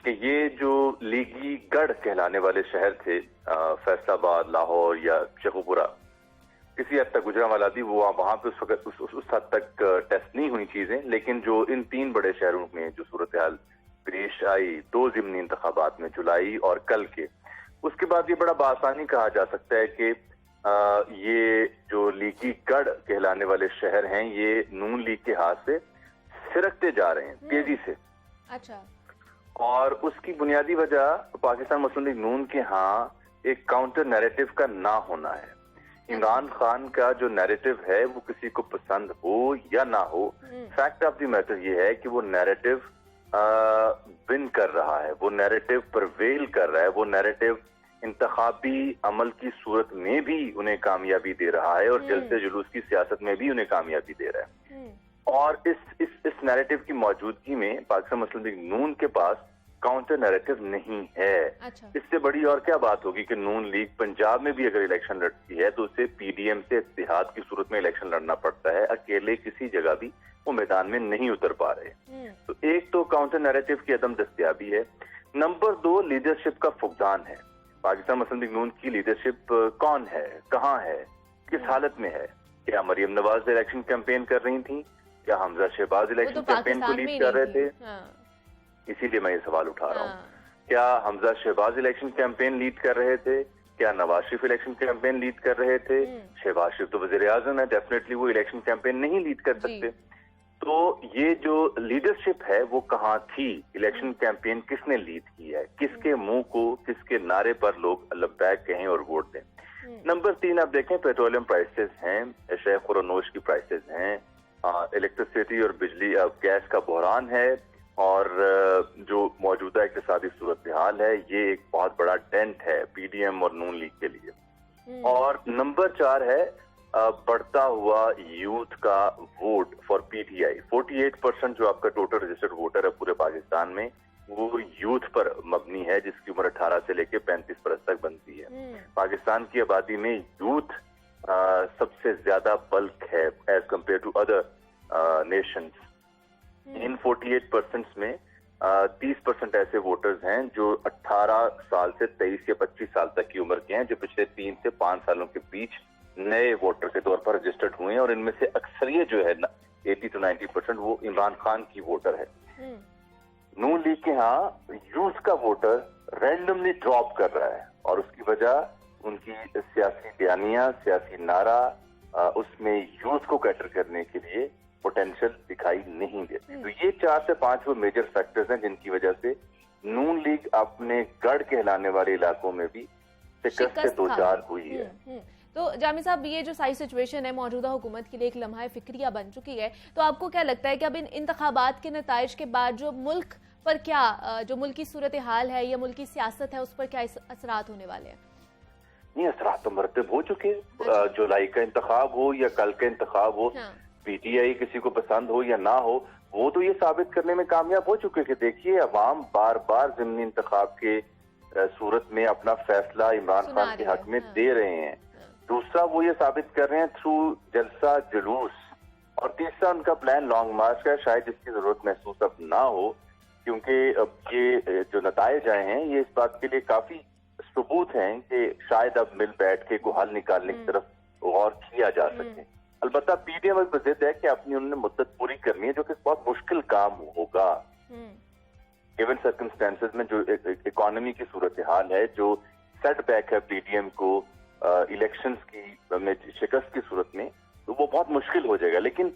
Speaker 5: कि ये जो लीगी गढ़ कहलाने वाले शहर थे फैसलाबाद, लाहौर या शेखोपुरा, किसी हद तक गुजरांवाला भी वो वहां पे उस वक्त उस हद तक टेस्ट नहीं हुई चीजें, लेकिन जो इन 3 बड़े शहरों में जो सूरत हाल पेश आई 2 ज़िमनी इंतखाबात में जुलाई और कल के, उसके बाद ये बड़ा बासानी कहा जा सकता है कि ये जो लीगी गढ़ कहलाने वाले शहर हैं ये नून लीग के हाथ से सिरकते जा रहे हैं तेजी से।
Speaker 1: अच्छा।
Speaker 5: और उसकी बुनियादी वजह पाकिस्तान मुस्लिम लीग नून के यहाँ एक काउंटर नैरेटिव का ना होना है। इमरान खान का जो नैरेटिव है वो किसी को पसंद हो या ना हो, फैक्ट ऑफ द मैटर ये है कि वो नैरेटिव विन कर रहा है, वो नैरेटिव परवेल कर रहा है, वो नैरेटिव इंतखाबी अमल की सूरत में भी उन्हें कामयाबी दे रहा है और जलसे जुलूस की सियासत में भी उन्हें कामयाबी दे रहा है। और इस नैरेटिव की मौजूदगी में पाकिस्तान मुस्लिम लीग नून के पास काउंटर नैरेटिव नहीं है।
Speaker 1: अच्छा।
Speaker 5: इससे बड़ी और क्या बात होगी कि नून लीग पंजाब में भी अगर इलेक्शन लड़ती है तो उसे पीडीएम से इत्तेहाद की सूरत में इलेक्शन लड़ना पड़ता है, अकेले किसी जगह भी वो मैदान में नहीं उतर पा रहे। तो एक तो काउंटर नैरेटिव की अदम दस्तयाबी है, नंबर 2 लीडरशिप का फुकदान है। पाकिस्तान मुस्लिम लीग नून की लीडरशिप कौन है, कहाँ है, किस हालत में है? क्या मरियम नवाज इलेक्शन कैंपेन कर रही थी? क्या हमजा शहबाज इलेक्शन कैंपेन को लीड कर रहे थे? इसीलिए मैं ये सवाल उठा रहा हूँ। क्या Hamza Shahbaz election campaign lead कर रहे थे? क्या Nawaz Sharif election campaign lead कर रहे थे? शहबाज शरीफ तो वजीर आजम है, डेफिनेटली वो इलेक्शन कैंपेन नहीं लीड कर सकते। तो ये जो लीडरशिप है वो कहाँ थी? इलेक्शन कैंपेन किसने लीड की है? किसके मुंह को, किसके नारे पर लोग लब्बैक कहें और वोट दें? नंबर 3 आप देखें, पेट्रोलियम प्राइसेस हैं, अशय खुरनोश की प्राइसेस हैं, इलेक्ट्रिसिटी और बिजली गैस का बहरान है, और जो मौजूदा इक़्तिसादी सूरत हाल है, ये एक बहुत बड़ा डेंट है पीडीएम और नून लीग के लिए। और नंबर 4 है बढ़ता हुआ यूथ का वोट फॉर पीटीआई। 48% जो आपका टोटल रजिस्टर्ड वोटर है पूरे पाकिस्तान में, वो यूथ पर मबनी है, जिसकी उम्र 18 से लेकर 35 बरस तक बनती है। पाकिस्तान की आबादी में यूथ सबसे ज्यादा बल्क है as compare to other nations. इन 48% में 30% ऐसे वोटर्स हैं जो 18 साल से 23 या 25 साल तक की उम्र के हैं, जो पिछले 3 से 5 सालों के बीच नए वोटर के तौर पर रजिस्टर्ड हुए हैं, और इनमें से अक्सरियत जो है 80 to 90% वो इमरान खान की वोटर है। नून लीग के यहाँ यूथ का वोटर रैंडमली ड्रॉप कर रहा है, और उसकी वजह उनकी सियासी बयानियां, सियासी नारा, उसमें यूथ को कैटर करने के लिए पोटेंशियल दिखाई नहीं देती। तो ये 4 से 5 वो मेजर फैक्टर्स हैं जिनकी वजह से नून लीग अपने गढ़ कहलाने वाले इलाकों में भी शिकस्त से दो चार हुई है।
Speaker 1: तो जामी साहब, ये जो सारी सिचुएशन है मौजूदा हुकूमत के लिए एक लम्हा फिक्रिया बन चुकी है, तो आपको क्या लगता है कि अब इन इंतखाबात के नताइज के बाद जो मुल्क पर क्या, जो मुल्क की सूरत हाल है या मुल्क की सियासत है, उस पर क्या असरात होने वाले हैं?
Speaker 5: नहीं, असरात तो मरतब हो चुके। जुलाई का इंतखाब हो या कल का इंतखाब हो, पीटीआई किसी को पसंद हो या ना हो, वो तो ये साबित करने में कामयाब हो चुके कि देखिए अवाम बार बार ज़िमनी इंतखाब के सूरत में अपना फैसला इमरान खान के हक में दे रहे हैं। दूसरा, वो ये साबित कर रहे हैं थ्रू जलसा जुलूस, और तीसरा उनका प्लान लॉन्ग मार्च का है, शायद जिसकी जरूरत महसूस अब ना हो, क्योंकि अब ये जो नताइज आए हैं ये इस बात के लिए काफी सबूत हैं कि शायद अब मिल बैठ के हल निकालने की तरफ गौर किया जा सके। अलबत्ता पीडीएम पर जिद है कि अपनी उन्होंने मुद्दत पूरी करनी है, जो कि बहुत मुश्किल काम होगा गिवन सर्कमस्टेंसेस में। जो इकोनॉमी की सूरत हाल है, जो सेटबैक है पीडीएम को इलेक्शंस की में शिकस्त की सूरत में, तो वो बहुत मुश्किल हो जाएगा। लेकिन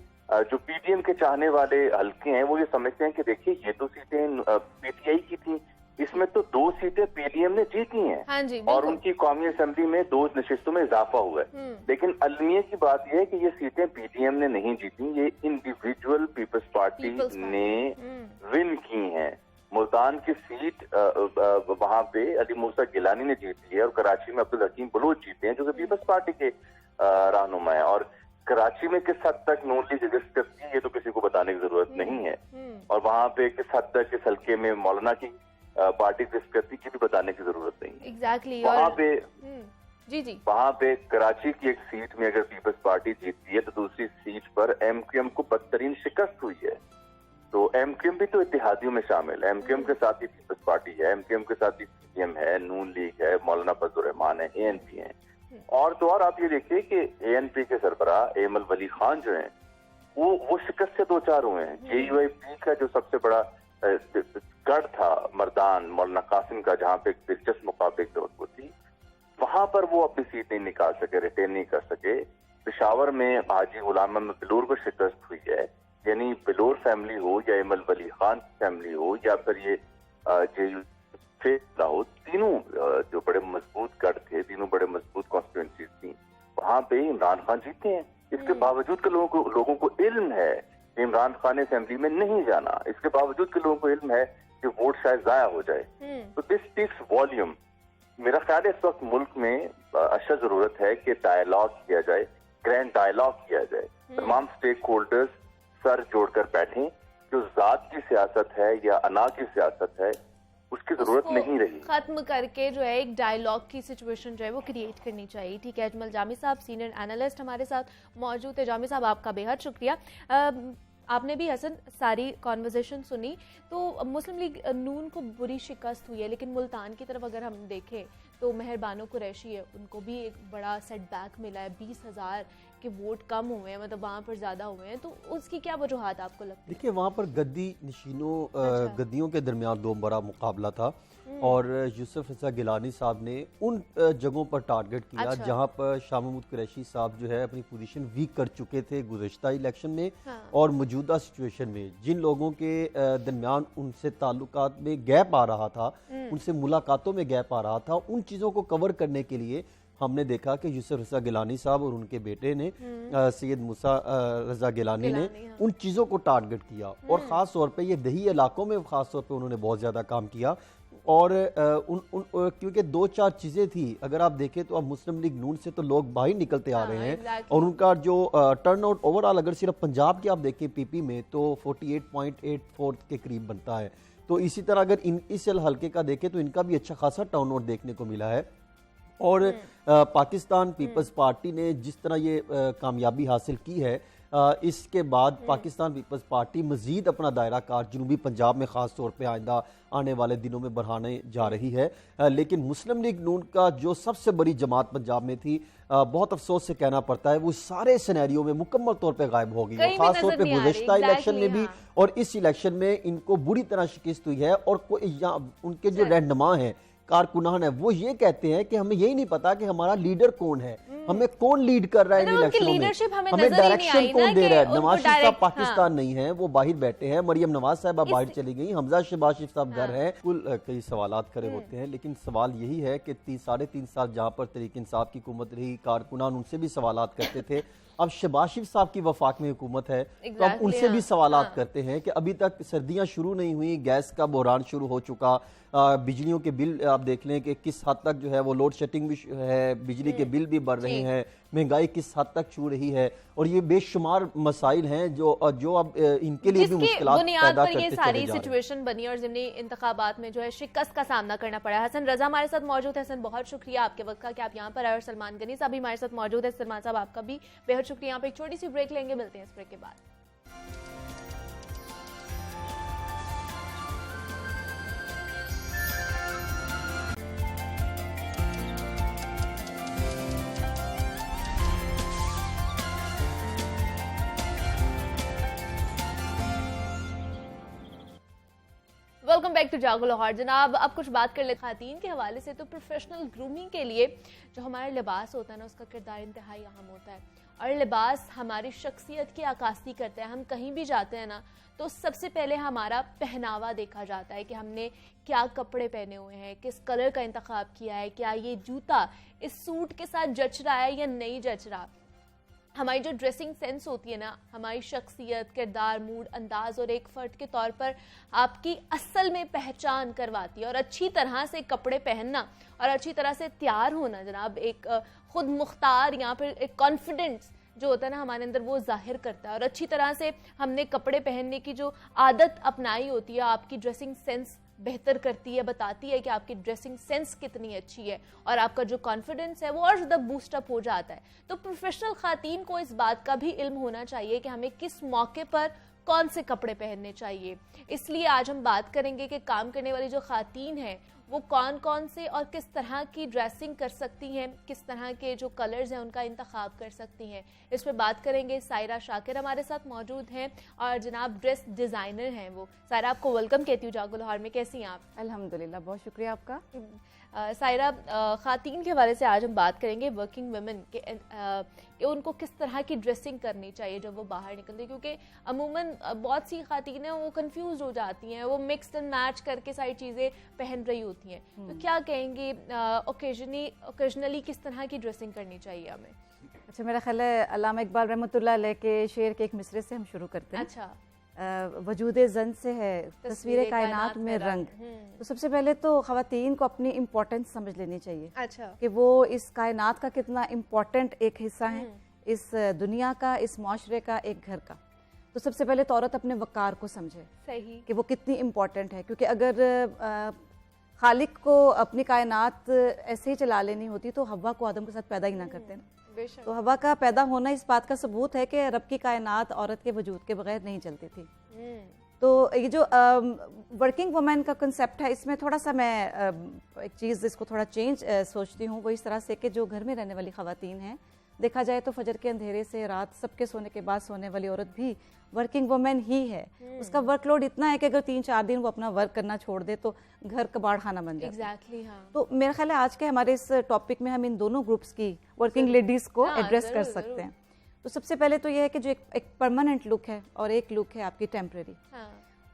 Speaker 5: जो पीडीएम के चाहने वाले हल्के हैं वो ये समझते हैं कि देखिए ये तो सीटें पीटीआई की थी, इसमें तो 2 सीटें पीडीएम ने जीती हैं।
Speaker 1: हाँ जी,
Speaker 5: और उनकी कौमी असेंबली में 2 नशिस्तों में इजाफा हुआ है। लेकिन अलमिया की बात यह है कि ये सीटें पीडीएम ने नहीं जीती, ये इंडिविजुअल पीपल्स पार्टी ने विन की हैं। मुल्तान की सीट वहां पे अली मूसा गिलानी ने जीत ली है, और कराची में अब्दुल हकीम बलोच जीते हैं जो कि पीपल्स पार्टी के रहनुमा है। और कराची में किस हद तक नून लीग एग्जिस्ट करती है ये तो किसी को बताने की जरूरत नहीं है, और वहां पे किस हद तक इस हल्के में मौलाना की पार्टी एग्जिस्ट करती है भी बताने की जरूरत नहीं है।
Speaker 1: एग्जैक्टली।
Speaker 5: वहां पे
Speaker 1: जी
Speaker 5: वहां पे कराची की एक सीट में अगर पीपल्स पार्टी जीतती है तो दूसरी सीट पर एमक्यूएम को बदतरीन शिकस्त हुई है। तो एमक्यूएम भी तो इत्तेहादियों में शामिल है, एमक्यूएम के साथ ही पीपल्स पार्टी है, एमक्यूएम के साथ ही पीडीएम है, नून लीग है, मौलाना फजल रहमान है, एएनपी है। और तो और आप ये देखिए कि एएनपी के सरबराह एमल वली खान जो हैं वो शिकस्त से 2-4 हुए हैं। जेयूआईपी का जो सबसे बड़ा गढ़ था मर्दान मौलाना कासिम का, जहाँ पे एक दिलचस्प मुकाबले की जरूरत होती, वहां पर वो अपनी सीट नहीं निकाल सके, रिटेन नहीं कर सके। पेशावर में हाजी गुलाम अहमद बिलोर को शिकस्त हुई है। यानी बिलोर फैमिली हो या एमल वली खान फैमिली हो या फिर ये हो, तीनों जो बड़े मजबूत गढ़ थे, तीनों बड़े मजबूत कॉन्स्टिट्यूंसीज थी, वहां पे इमरान खान जीते हैं। इसके बावजूद के लोगों को इल्म है कि इमरान खान ने असेंबली में नहीं जाना, इसके बावजूद के लोगों को इल्म है कि वोट शायद जाया हो जाए। तो दिस स्पीक्स वॉल्यूम। मेरा ख्याल है इस वक्त मुल्क में अच्छा जरूरत है कि डायलॉग किया जाए, ग्रैंड डायलॉग किया जाए, तमाम स्टेक होल्डर्स सर जोड़कर बैठें। जो जात की सियासत है या अना की सियासत है उसकी जरूरत नहीं रही,
Speaker 1: खत्म करके जो है एक डायलॉग की सिचुएशन जो है वो क्रिएट करनी चाहिए। ठीक है, अजमल जामी साहब सीनियर एनालिस्ट हमारे साथ मौजूद है। जामी साहब आपका बेहद शुक्रिया। आपने भी हसन सारी कॉन्वर्जेशन सुनी। तो मुस्लिम लीग नून को बुरी शिकस्त हुई है, लेकिन मुल्तान की तरफ अगर हम देखें तो मेहरबानो कुरैशी है, उनको भी एक बड़ा सेटबैक मिला है। 20,000 के वोट कम हुए हैं, मतलब वहाँ पर ज़्यादा हुए हैं। तो उसकी क्या वजूहात आपको लगती है?
Speaker 4: देखिए, वहाँ पर गद्दी नशीनों गद्दियों के दरमियान 2 बड़ा मुकाबला था। और यूसुफ रज़ा गिलानी साहब ने उन जगहों पर टारगेट किया
Speaker 1: अच्छा।
Speaker 4: जहां पर शाह महमूद कुरैशी साहब जो है अपनी पोजीशन वीक कर चुके थे गुज़श्ता इलेक्शन में।
Speaker 1: हाँ।
Speaker 4: और मौजूदा सिचुएशन में जिन लोगों के दरमियान उनसे ताल्लुकात में गैप आ रहा था, उनसे मुलाकातों में गैप आ रहा था, उन चीज़ों को कवर करने के लिए हमने देखा कि यूसुफ रज़ा गिलानी साहब और उनके बेटे ने सैयद मूसा रज़ा गिलानी ने
Speaker 1: हाँ।
Speaker 4: उन चीज़ों को टारगेट किया और ख़ास तौर पे ये दही इलाकों में ख़ास तौर पे उन्होंने बहुत ज़्यादा काम किया। और क्योंकि दो चार चीज़ें थी, अगर आप देखें तो अब मुस्लिम लीग नून से तो लोग बाहर निकलते आ रहे हैं
Speaker 1: exactly।
Speaker 4: और उनका जो टर्न आउट ओवरऑल अगर सिर्फ पंजाब की आप देखें पीपी में तो 48.84 के करीब बनता है। तो इसी तरह अगर इस हल्के का देखें तो इनका भी अच्छा खासा टर्न आउट देखने को मिला है। और पाकिस्तान पीपल्स पार्टी ने जिस तरह ये कामयाबी हासिल की है, इसके बाद पाकिस्तान पीपल्स पार्टी मजीद अपना दायरा कार जनूबी पंजाब में ख़ास तौर पे आइंदा आने वाले दिनों में बढ़ाने जा रही है। लेकिन मुस्लिम लीग नून का जो सबसे बड़ी जमात पंजाब में थी, बहुत अफसोस से कहना पड़ता है वो सारे सिनेरियो में मुकम्मल तौर पे गायब हो गई है। खास तौर पे गुज़श्ता इलेक्शन में भी और इस इलेक्शन में इनको बुरी तरह शिकस्त हुई है। और उनके जो रहनुमा हैं, कारकुनान है, वो ये कहते हैं कि हमें यही नहीं पता कि हमारा लीडर कौन है, हमें कौन लीड कर रहा है इन इलेक्शनों में, हमें डायरेक्शन कौन दे रहा है। नवाज शरीफ साहब पाकिस्तान नहीं है, वो बाहर बैठे हैं, मरियम नवाज साहब बाहर चली गई, हमजा शहबाज शरीफ साहब घर हैं। कुल कई सवालात खड़े होते हैं, लेकिन सवाल यही है कि 3.5 साल जहाँ पर तहरीक इंसाफ की हुकूमत रही, कारकुनान उनसे भी सवालात करते थे। अब शहबाज शरीफ साहब की वफाक में हुकूमत है तो अब उनसे भी सवालात करते हैं कि अभी तक सर्दियां शुरू नहीं हुई, गैस का बहरान शुरू हो चुका, बिजलियों के बिल आप देख लें कि किस हद तक जो है वो लोड शेडिंग भी है, बिजली के बिल भी बढ़ रहे हैं, महंगाई किस हद तक छू रही है। और ये बेशुमार मसाइल हैं जो अब इनके लिए भी मुश्किलात
Speaker 1: बुनियाद
Speaker 4: पैदा
Speaker 1: पर ये
Speaker 4: करते
Speaker 1: सारी
Speaker 4: चले जा रहे हैं।
Speaker 1: सिचुएशन बनी और ज़िमनी इंतखाबात में जो है शिकस्त का सामना करना पड़ा है। हसन रजा हमारे साथ मौजूद है। हसन, बहुत शुक्रिया आपके वक्त का कि आप यहाँ पर आए, और सलमान गनी साहब भी हमारे साथ मौजूद है। सलमान साहब, आपका भी बेहद शुक्रिया। यहाँ पे एक छोटी सी ब्रेक लेंगे, मिलते हैं इस ब्रेक के बाद। वेलकम बैक टू जागो लाहौर। जनाब, अब कुछ बात कर ले खातीन के हवाले से। तो प्रोफेशनल ग्रूमिंग के लिए जो हमारा लिबास होता है ना, उसका किरदार इंतहाई अहम होता है। और लिबास हमारी शख्सियत की अक्कासी करता है। हम कहीं भी जाते हैं ना, तो सबसे पहले हमारा पहनावा देखा जाता है कि हमने क्या कपड़े पहने हुए हैं, किस कलर का इंतखाब किया है, क्या ये जूता इस सूट के साथ जच रहा है या नहीं जच रहा। हमारी जो ड्रेसिंग सेंस होती है ना, हमारी शख्सियत, किरदार, मूड, अंदाज और एक फ़र्द के तौर पर आपकी असल में पहचान करवाती है। और अच्छी तरह से कपड़े पहनना और अच्छी तरह से तैयार होना जनाब, एक खुद मुख्तार यहाँ पर एक कॉन्फिडेंस जो होता है ना हमारे अंदर, वो जाहिर करता है। और अच्छी तरह से हमने कपड़े पहनने की जो आदत अपनाई होती है, आपकी ड्रेसिंग सेंस बेहतर करती है, बताती है कि आपकी ड्रेसिंग सेंस कितनी अच्छी है और आपका जो कॉन्फिडेंस है वो और ज़्यादा बूस्टअप हो जाता है। तो प्रोफेशनल खातीन को इस बात का भी इल्म होना चाहिए कि हमें किस मौके पर कौन से कपड़े पहनने चाहिए। इसलिए आज हम बात करेंगे कि काम करने वाली जो खातीन हैं वो कौन कौन से और किस तरह की ड्रेसिंग कर सकती हैं, किस तरह के जो कलर्स हैं उनका इंतखाब कर सकती हैं। इस पर बात करेंगे। सायरा शाकिर हमारे साथ मौजूद हैं और जनाब ड्रेस डिज़ाइनर हैं वो। सायरा, आपको वेलकम कहती हूँ जागो लाहौर में। कैसी हैं आप?
Speaker 2: अल्हम्दुलिल्लाह, बहुत शुक्रिया आपका।
Speaker 1: सायरा, खातीन के हवाले से आज हम बात करेंगे वर्किंग वुमेन के उनको किस तरह की ड्रेसिंग करनी चाहिए जब वो बाहर निकलती है। क्योंकि अमूमन बहुत सी खातीन हैं वो कंफ्यूज हो जाती हैं, वो मिक्स एंड मैच करके सारी चीज़ें पहन रही होती हैं। तो क्या कहेंगे, ओकेजनली किस तरह की ड्रेसिंग करनी चाहिए हमें?
Speaker 6: अच्छा, मेरा ख्याल है अल्लामा इकबाल रहमतुल्लाह अलैह के शेर के एक मिसरे से हम शुरू करते हैं।
Speaker 1: अच्छा।
Speaker 6: वजूदे जन से है तस्वीर कायनात में रंग। तो सबसे पहले तो ख़वातीन को अपनी इम्पोर्टेंस समझ लेनी चाहिए।
Speaker 1: अच्छा।
Speaker 6: कि वो इस कायनात का कितना इम्पोर्टेंट एक हिस्सा है, इस दुनिया का, इस माशरे का, एक घर का। तो सबसे पहले तो औरत अपने वक़ार को समझे
Speaker 1: सही
Speaker 6: कि वो कितनी इम्पोर्टेंट है। क्योंकि अगर खालिक को अपनी कायनात ऐसे ही चला लेनी होती तो हव्वा को आदम के साथ पैदा ही ना करते ना। तो हवा का पैदा होना इस बात का सबूत है कि रब की कायनात औरत के वजूद के बगैर नहीं चलती थी। तो ये जो वर्किंग वुमेन का कंसेप्ट है, इसमें थोड़ा सा मैं एक चीज़ इसको थोड़ा चेंज सोचती हूँ। वो इस तरह से कि जो घर में रहने वाली ख़वातीन हैं देखा जाए तो फजर के अंधेरे से रात सबके सोने के बाद सोने वाली औरत भी वर्किंग वुमेन ही है। उसका वर्कलोड इतना है कि अगर 3-4 दिन वो अपना वर्क करना छोड़ दे तो घर कबाड़ खाना बन जाता है।
Speaker 1: एग्जैक्टली, हाँ।
Speaker 6: तो मेरा ख्याल है आज के हमारे इस टॉपिक में हम इन दोनों ग्रुप्स की वर्किंग लेडीज को
Speaker 1: हाँ,
Speaker 6: एड्रेस कर
Speaker 1: जरूर,
Speaker 6: सकते
Speaker 1: जरूर।
Speaker 6: हैं। तो सबसे पहले तो ये है कि जो एक परमानेंट लुक है और एक लुक है आपकी टेम्परेरी।
Speaker 1: हाँ।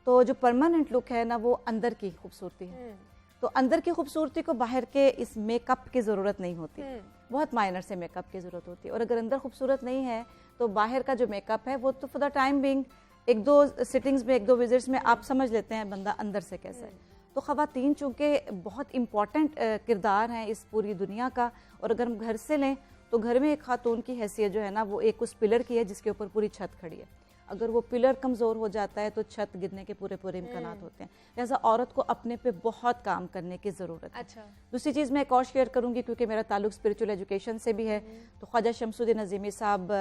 Speaker 6: तो जो परमानेंट लुक है ना, वो अंदर की खूबसूरती है। तो अंदर की खूबसूरती को बाहर के इस मेकअप की ज़रूरत नहीं होती, बहुत माइनर से मेकअप की ज़रूरत होती है। और अगर अंदर खूबसूरत नहीं है तो बाहर का जो मेकअप है वो तो for the time being 1-2 sittings में 1-2 विजिट्स में आप समझ लेते हैं बंदा अंदर से कैसा है। तो ख़वातीन चूँकि बहुत इम्पॉर्टेंट किरदार हैं इस पूरी दुनिया का, और अगर हम घर से लें तो घर में एक खातून की हैसियत जो है ना वो एक उस पिलर की है जिसके ऊपर पूरी छत खड़ी है। अगर वो पिलर कमज़ोर हो जाता है तो छत गिरने के पूरे इम्कानात होते हैं। लिहाजा औरत को अपने पे बहुत काम करने की ज़रूरत है।
Speaker 1: अच्छा।
Speaker 6: दूसरी चीज़ मैं एक और शेयर करूँगी क्योंकि मेरा ताल्लुक स्पिरिचुअल एजुकेशन से भी है। तो ख्वाजा शमसुद्दीन अज़ीमी साहब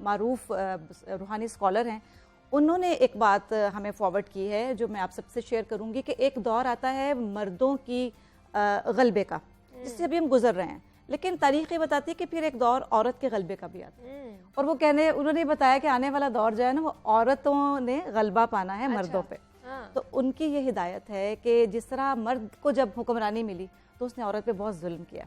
Speaker 6: मारूफ रूहानी स्कॉलर हैं, उन्होंने एक बात हमें फॉरवर्ड की है जो मैं आप सबसे शेयर करूँगी कि एक दौर आता है मर्दों की गलबे का, जिससे अभी हम गुजर रहे हैं, लेकिन तारीख ये बताती है कि फिर एक दौर औरत के गलबे का भी आता है। और वो उन्होंने बताया कि आने वाला दौर जो है ना वो औरतों ने गलबा पाना है मर्दों पे। तो उनकी ये हिदायत है कि जिस तरह मर्द को जब हुक्मरानी मिली तो उसने औरत पे बहुत जुल्म किया।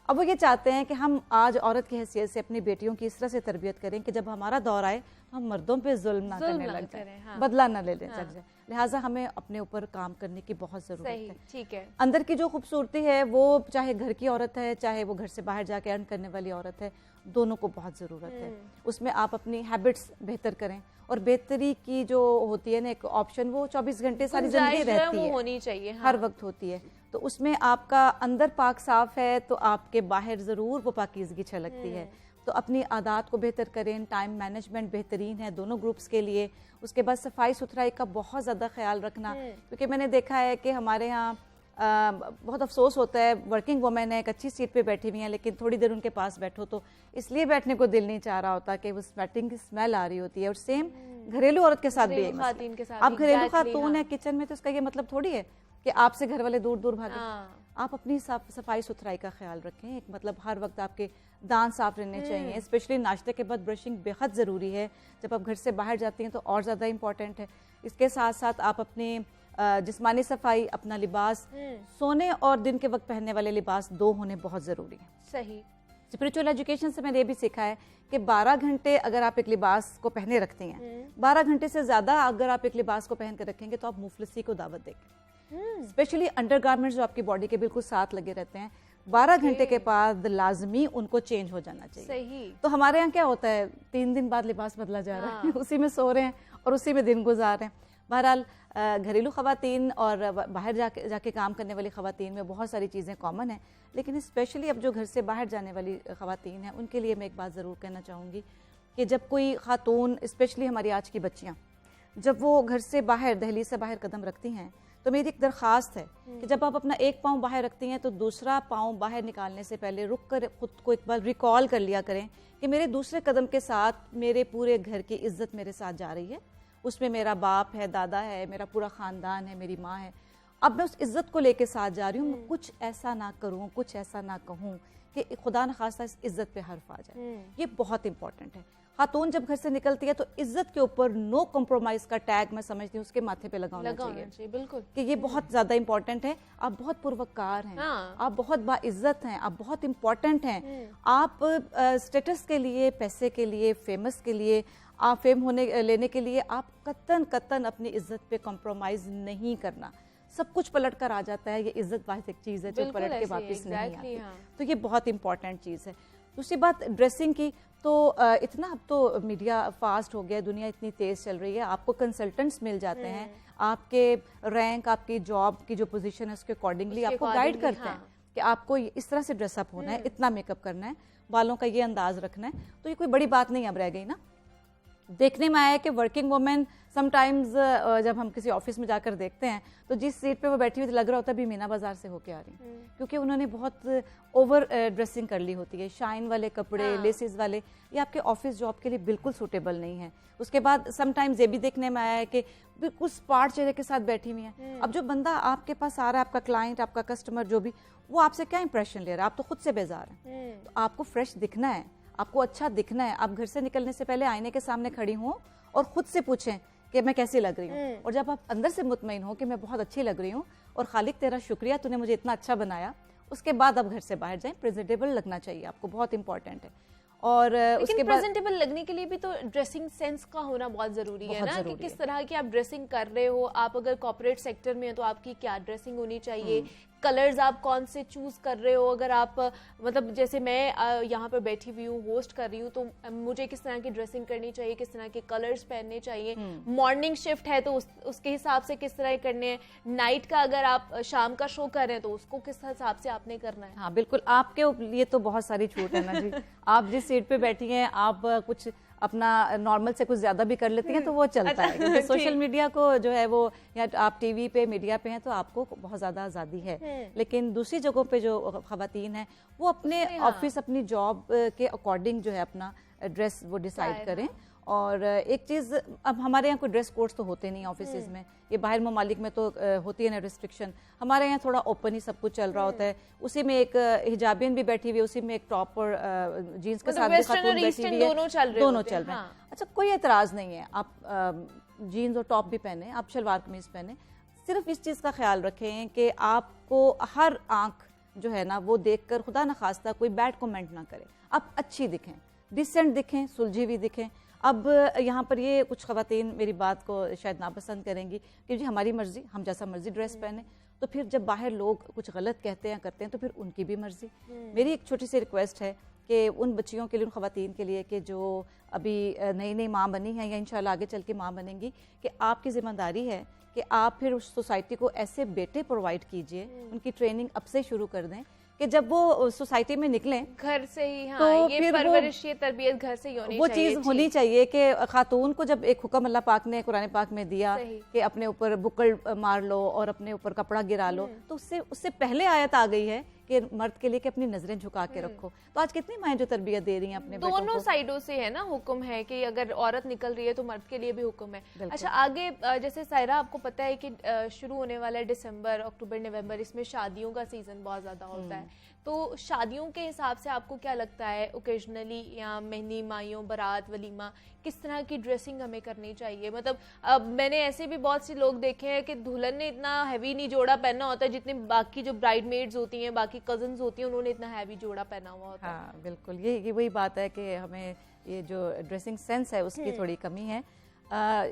Speaker 6: अब वो ये चाहते हैं कि हम आज औरत की हैसियत से अपनी बेटियों की इस तरह से तरबियत करें कि जब हमारा दौर आए तो हम मर्दों पे जुल्म ना करने लग जाए, बदला ना लेने लग जाए। लिहाजा हमें अपने ऊपर काम करने की बहुत ज़रूरत है।
Speaker 1: ठीक है।
Speaker 6: अंदर की जो खूबसूरती है वो चाहे घर की औरत है चाहे वो घर से बाहर जाके अर्न करने वाली औरत है, दोनों को बहुत ज़रूरत है। उसमें आप अपनी हैबिट्स बेहतर करें, और बेहतरी की जो होती है ना एक ऑप्शन, वो 24 घंटे सारी जिंदगी रहती है,
Speaker 1: होनी चाहिए,
Speaker 6: हर वक्त होती है। तो उसमें आपका अंदर पाक साफ है तो आपके बाहर ज़रूर वो पाकीज़गी छलकती है। तो अपनी आदत को बेहतर करें, टाइम मैनेजमेंट बेहतरीन है दोनों ग्रुप्स के लिए। उसके बाद सफाई सुथराई का बहुत ज़्यादा ख्याल रखना, क्योंकि मैंने देखा है कि हमारे यहाँ बहुत अफसोस होता है, वर्किंग वुमेन है, एक अच्छी सीट पे बैठी हुई हैं, लेकिन थोड़ी देर उनके पास बैठो तो इसलिए बैठने को दिल नहीं चाह रहा होता कि वो स्वेटिंग की स्मेल आ रही होती है। और सेम घरेलू औरत के साथ भी एक मसला। आप घरेलू खातून है किचन में तो इसका ये मतलब थोड़ी है कि आपसे घर वाले दूर दूर भागे। आप अपनी सफाई सुथराई का ख्याल रखें। एक मतलब हर वक्त आपके दांत साफ रहने चाहिए, स्पेशली नाश्ते के बाद ब्रशिंग बेहद ज़रूरी है। जब आप घर से बाहर जाती हैं तो और ज़्यादा इंपॉर्टेंट है। इसके साथ साथ आप अपने जिस्मानी सफाई, अपना लिबास, सोने और दिन के वक्त पहनने वाले लिबास 2 होने बहुत ज़रूरी है।
Speaker 1: सही।
Speaker 6: स्पिरिचुअल एजुकेशन से मैंने ये भी सीखा है कि 12 घंटे अगर आप एक लिबास को पहने रखती हैं, 12 घंटे से ज़्यादा अगर आप एक लिबास को पहन कर रखेंगे तो आप मुफलिसी को दावत देंगे। स्पेशली अंडरगारमेंट्स जो आपकी बॉडी के बिल्कुल साथ लगे रहते हैं, 12 घंटे के बाद लाजमी उनको चेंज हो जाना चाहिए।
Speaker 1: सही।
Speaker 6: तो हमारे यहाँ क्या होता है, 3 दिन बाद लिबास बदला जा रहा है, उसी में सो रहे हैं और उसी में दिन गुजार रहे हैं। बहरहाल घरेलू ख़वातीन और बाहर जाके काम करने वाली ख़वातीन में बहुत सारी चीज़ें कॉमन हैं, लेकिन स्पेशली अब जो घर से बाहर जाने वाली ख़वातीन हैं उनके लिए मैं एक बात ज़रूर कहना चाहूँगी कि जब कोई ख़ातून, स्पेशली हमारी आज की बच्चियाँ, जब वो घर से बाहर, दहलीज से बाहर कदम रखती हैं, तो मेरी एक दरख्वास्त है कि जब आप अपना एक पाँव बाहर रखती हैं तो दूसरा पाँव बाहर निकालने से पहले रुक कर खुद को एक बार रिकॉल कर लिया करें कि मेरे दूसरे कदम के साथ मेरे पूरे घर की इज्जत मेरे साथ जा रही है। उसमें मेरा बाप है, दादा है, मेरा पूरा ख़ानदान है, मेरी माँ है। अब मैं उस इज़्ज़त को लेके साथ जा रही हूँ। मैं कुछ ऐसा ना करूँ, कुछ ऐसा ना कहूँ कि खुदा न खास्ता इस इज़्ज़त पे हर्फ आ जाए। ये बहुत इंपॉर्टेंट है। खातून जब घर से निकलती है तो इज्जत के ऊपर नो कॉम्प्रोमाइज़ का टैग मैं समझती हूँ उसके माथे पे लगाना चाहिए।
Speaker 1: बिल्कुल,
Speaker 6: कि ये बहुत ज़्यादा इंपॉर्टेंट है। आप बहुत पुरवकार हैं, आप बहुत बाइज्जत हैं, आप बहुत इंपॉर्टेंट हैं। आप स्टेटस के लिए, पैसे के लिए, फेमस के लिए, आप फेम लेने के लिए आप कतन अपनी इज्जत पे कॉम्प्रोमाइज़ नहीं करना। सब कुछ पलट कर आ जाता है। ये इज्जत वाहिद एक चीज़ है जो पलट के वापस नहीं आती। तो ये बहुत इंपॉर्टेंट चीज़ है। दूसरी बात ड्रेसिंग की, तो इतना अब तो मीडिया फास्ट हो गया, दुनिया इतनी तेज़ चल रही है, आपको कंसल्टेंट्स मिल जाते हैं, आपके रैंक, आपकी जॉब की जो पोजीशन है उसके अकॉर्डिंगली आपको गाइड करते हैं कि आपको इस तरह से ड्रेसअप होना है, इतना मेकअप करना है, बालों का ये अंदाज रखना है। तो ये कोई बड़ी बात नहीं अब रह गई ना। देखने में आया कि वर्किंग वुमेन समटाइम्स जब हम किसी ऑफिस में जाकर देखते हैं तो जिस सीट पे वो बैठी हुई लग रहा होता है अभी मीना बाजार से होके आ रही, क्योंकि उन्होंने बहुत ओवर ड्रेसिंग कर ली होती है। शाइन वाले कपड़े, लेसेस वाले, ये आपके ऑफिस जॉब के लिए बिल्कुल सूटेबल नहीं है। उसके बाद समटाइम्स ये भी देखने में आया है कि बिल्कुल स्पार्ट चेहरे के साथ बैठी हुई हैं। अब जो बंदा आपके पास आ रहा है, आपका क्लाइंट, आपका कस्टमर जो भी, वो आपसे क्या इंप्रेशन ले रहा है, आप तो खुद से बेजार हैं। तो आपको फ्रेश दिखना है, आपको अच्छा दिखना है, आप घर से निकलने से पहले आईने के सामने खड़ी हों और खुद से पूछें कि मैं कैसी लग रही हूँ, और जब आप अंदर से मुतमईन हो कि मैं बहुत अच्छी लग रही हूँ और खालिक तेरा शुक्रिया, तूने मुझे इतना अच्छा बनाया, उसके बाद आप घर से बाहर जाएं। प्रेजेंटेबल लगना चाहिए आपको, बहुत इंपॉर्टेंट है। और उसके बाद
Speaker 1: प्रेजेंटेबल लगने के लिए भी तो ड्रेसिंग सेंस का होना बहुत जरूरी है ना, कि किस तरह की आप ड्रेसिंग कर रहे हो। आप अगर कॉर्पोरेट सेक्टर में हो तो आपकी क्या ड्रेसिंग होनी चाहिए, कलर्स आप कौन से चूज कर रहे हो। अगर आप मतलब जैसे मैं यहाँ पर बैठी हुई हूँ, होस्ट कर रही हूँ, तो मुझे किस तरह की ड्रेसिंग करनी चाहिए, किस तरह के कलर्स पहनने चाहिए। मॉर्निंग शिफ्ट है तो उसके हिसाब से किस तरह करने हैं। नाइट का अगर आप शाम का शो कर रहे हैं तो उसको किस हिसाब से आपने करना है।
Speaker 6: हाँ बिल्कुल, आपके लिए तो बहुत सारी छूट है ना जी। आप जिस सीट पे बैठी हैं, आप कुछ अपना नॉर्मल से कुछ ज्यादा भी कर लेती हैं तो वो चलता है, क्योंकि सोशल मीडिया को जो है वो, या आप टीवी पे मीडिया पे हैं तो आपको बहुत ज्यादा आज़ादी है। लेकिन दूसरी जगहों पे जो खवातीन हैं वो अपने ऑफिस, अपनी जॉब के अकॉर्डिंग जो है अपना ड्रेस वो डिसाइड करें। और एक चीज़, अब हमारे यहाँ कोई ड्रेस कोड्स तो होते नहीं ऑफिसेज में, ये बाहर ममालिक में तो होती है ना रिस्ट्रिक्शन। हमारे यहाँ थोड़ा ओपन ही सब कुछ चल रहा होता है। उसी में एक हिजाबियन भी बैठी हुई है, उसी में एक टॉप और जीन्स के साथ भी खातून बैठी हुई है, दोनों चल रहे हैं। अच्छा, कोई एतराज़ नहीं है, आप जीन्स और टॉप भी पहने, आप शलवार कमीज पहने। सिर्फ इस चीज़ का ख्याल रखें कि आपको हर आंख जो है ना वो देखकर खुदा न खास्ता कोई बैड कमेंट ना करे, आप अच्छी दिखें, डिसेंट दिखें, सुलझी हुई दिखें। अब यहाँ पर ये कुछ खवातीन मेरी बात को शायद नापसंद करेंगी कि जी हमारी मर्जी, हम जैसा मर्जी ड्रेस पहने, तो फिर जब बाहर लोग कुछ गलत कहते हैं करते हैं तो फिर उनकी भी मर्जी। मेरी एक छोटी सी रिक्वेस्ट है कि उन बच्चियों के लिए, उन खवातीन के लिए कि जो अभी नई नई माँ बनी हैं या इंशाल्लाह आगे चल के माँ बनेंगी, कि आपकी जिम्मेदारी है कि आप फिर उस सोसाइटी को ऐसे बेटे प्रोवाइड कीजिए, उनकी ट्रेनिंग अब से शुरू कर दें कि जब वो सोसाइटी में निकलें
Speaker 1: घर से ही, हाँ,
Speaker 6: तो
Speaker 1: ये
Speaker 6: फिर
Speaker 1: परवरिश, ये तरबियत घर से ही होनी
Speaker 6: वो
Speaker 1: चाहिए।
Speaker 6: चीज़ होनी चाहिए कि खातून को जब एक हुक्म अल्लाह पाक ने कुरान पाक में दिया कि अपने ऊपर बुक्कड़ मार लो और अपने ऊपर कपड़ा गिरा लो, तो उससे पहले आयत आ गई है कि मर्द के लिए कि अपनी नजरें झुका के रखो। तो आज कितनी माएं जो तरबियत दे रही हैं अपने बेटों को।
Speaker 1: दोनों साइडों से है ना हुक्म है कि अगर औरत निकल रही है तो मर्द के लिए भी हुक्म है। अच्छा, आगे जैसे सायरा आपको पता है कि शुरू होने वाला है दिसंबर, अक्टूबर, नवंबर, इसमें शादियों का सीजन बहुत ज्यादा होता है। तो शादियों के हिसाब से आपको क्या लगता है, ओकेजनली या मेहंदी, माइयों, बारात, वलीमा, किस तरह की ड्रेसिंग हमें करनी चाहिए? मतलब अब मैंने ऐसे भी बहुत से लोग देखे हैं कि दुल्हन ने इतना हैवी नहीं जोड़ा पहना होता है जितने बाकी जो ब्राइडमेड्स होती हैं, बाकी कजन्स होती हैं, उन्होंने इतना हैवी जोड़ा पहना हुआ होता है।
Speaker 6: हाँ बिल्कुल, ये वही बात है कि हमें ये जो ड्रेसिंग सेंस है उसकी थोड़ी कमी है।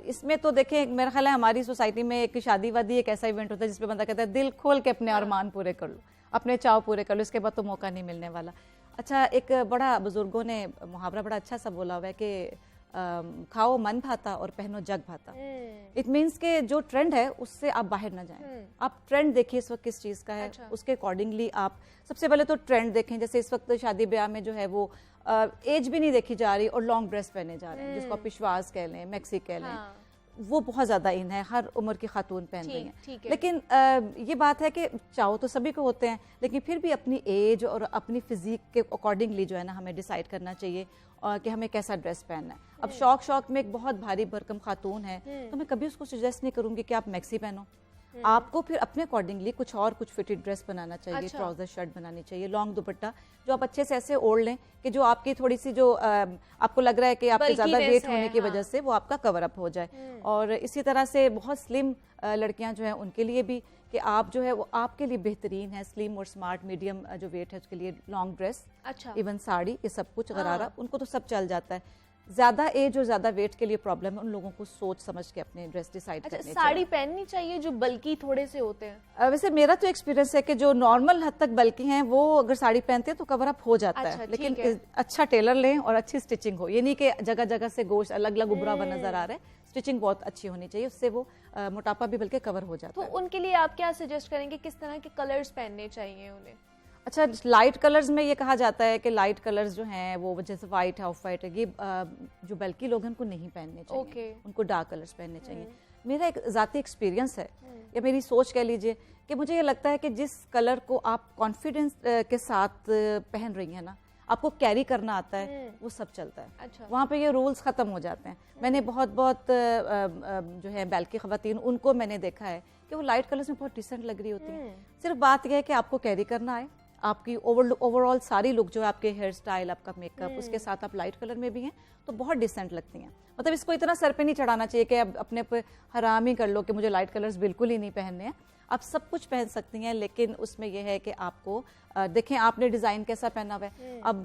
Speaker 6: इसमें तो देखें, मेरा ख्याल है हमारी सोसाइटी में एक शादी वादी एक ऐसा इवेंट होता है जिसपे बंदा कहता है दिल खोल के अपने अरमान पूरे कर लो, अपने चाव पूरे कर लो, इसके बाद तो मौका नहीं मिलने वाला। अच्छा, एक बड़ा बुजुर्गों ने मुहावरा बड़ा अच्छा सा बोला हुआ है कि खाओ मन भाता और पहनो जग भाता। इट मीन्स के जो ट्रेंड है उससे आप बाहर ना जाएं। आप ट्रेंड देखिए इस वक्त किस चीज़ का है, उसके अकॉर्डिंगली आप सबसे पहले तो ट्रेंड देखें। जैसे इस वक्त शादी ब्याह में जो है वो एज भी नहीं देखी जा रही और लॉन्ग ड्रेस पहने जा रहे हैं, जिसको आप पिशवाज कह लें, मैक्सी कह लें, वो बहुत ज़्यादा इन है, हर उम्र की खातून पहन रही हैं। लेकिन ये बात है कि चाहो तो सभी को होते हैं, लेकिन फिर भी अपनी एज और अपनी फिजिक के अकॉर्डिंगली जो है ना हमें डिसाइड करना चाहिए कि हमें कैसा ड्रेस पहनना है। अब शौक में एक बहुत भारी भरकम खातून है तो मैं कभी उसको सजेस्ट नहीं करूंगी कि आप मैक्सी पहनो। आपको फिर अपने अकॉर्डिंगली कुछ फिटेड ड्रेस बनाना चाहिए, ट्राउजर शर्ट बनानी चाहिए, लॉन्ग दुपट्टा जो आप अच्छे से ऐसे ओढ़ लें कि जो आपकी थोड़ी सी जो आपको लग रहा है कि आपके ज्यादा वेट होने की वजह से वो आपका कवर अप हो जाए। और इसी तरह से बहुत स्लिम लड़कियां जो हैं उनके लिए भी कि आप जो है वो आपके लिए बेहतरीन है, स्लिम और स्मार्ट मीडियम जो वेट है उसके लिए लॉन्ग ड्रेस, इवन साड़ी, ये सब कुछ गरारा, उनको तो सब चल जाता है। ज्यादा एज और ज्यादा वेट के लिए प्रॉब्लम है, उन लोगों को सोच समझ के अपने ड्रेस डिसाइड करनी चाहिए।
Speaker 1: साड़ी पहननी चाहिए जो बल्कि थोड़े से होते हैं।
Speaker 6: वैसे मेरा तो एक्सपीरियंस है कि जो नॉर्मल हद तक बल्कि हैं वो अगर साड़ी पहनते हैं तो कवर अप हो जाता है, लेकिन अच्छा टेलर लें और अच्छी स्टिचिंग हो। ये नहीं कि जगह जगह से गोश्त अलग अलग उभरा हुआ नजर आ रहा है, स्टिचिंग बहुत अच्छी होनी चाहिए, उससे वो मोटापा भी बल्कि कवर हो जाता है।
Speaker 1: तो उनके लिए आप क्या सजेस्ट करेंगे, किस तरह के कलर्स पहनने चाहिए उन्हें?
Speaker 6: अच्छा, लाइट कलर्स में ये कहा जाता है कि लाइट कलर्स जो हैं वो जैसे वाइट है, ऑफ वाइट है, ये जो बल्कि लोग हैं उनको नहीं पहनने चाहिए, उनको डार्क कलर्स पहनने चाहिए। मेरा एक ज़ाती एक्सपीरियंस है या मेरी सोच कह लीजिए कि मुझे ये लगता है कि जिस कलर को आप कॉन्फिडेंस के साथ पहन रही हैं ना, आपको कैरी करना आता है, वो सब चलता है।
Speaker 1: अच्छा।
Speaker 6: वहाँ पे ये रूल्स ख़त्म हो जाते हैं। मैंने बहुत जो है बल्कि ख़वातीन उनको मैंने देखा है कि वो लाइट कलर्स में बहुत डिसेंट लग रही होती हैं। सिर्फ बात यह है कि आपको कैरी करना आए, आपकी ओवरऑल सारी लुक जो है, आपके हेयर स्टाइल, आपका मेकअप, उसके साथ आप लाइट कलर में भी हैं तो बहुत डिसेंट लगती हैं। मतलब इसको इतना सर पे नहीं चढ़ाना चाहिए कि अब अपने पे हराम ही कर लो कि मुझे लाइट कलर्स बिल्कुल ही नहीं पहनने हैं। आप सब कुछ पहन सकती हैं, लेकिन उसमें यह है कि आपको देखें आपने डिज़ाइन कैसा पहना हुआ है। अब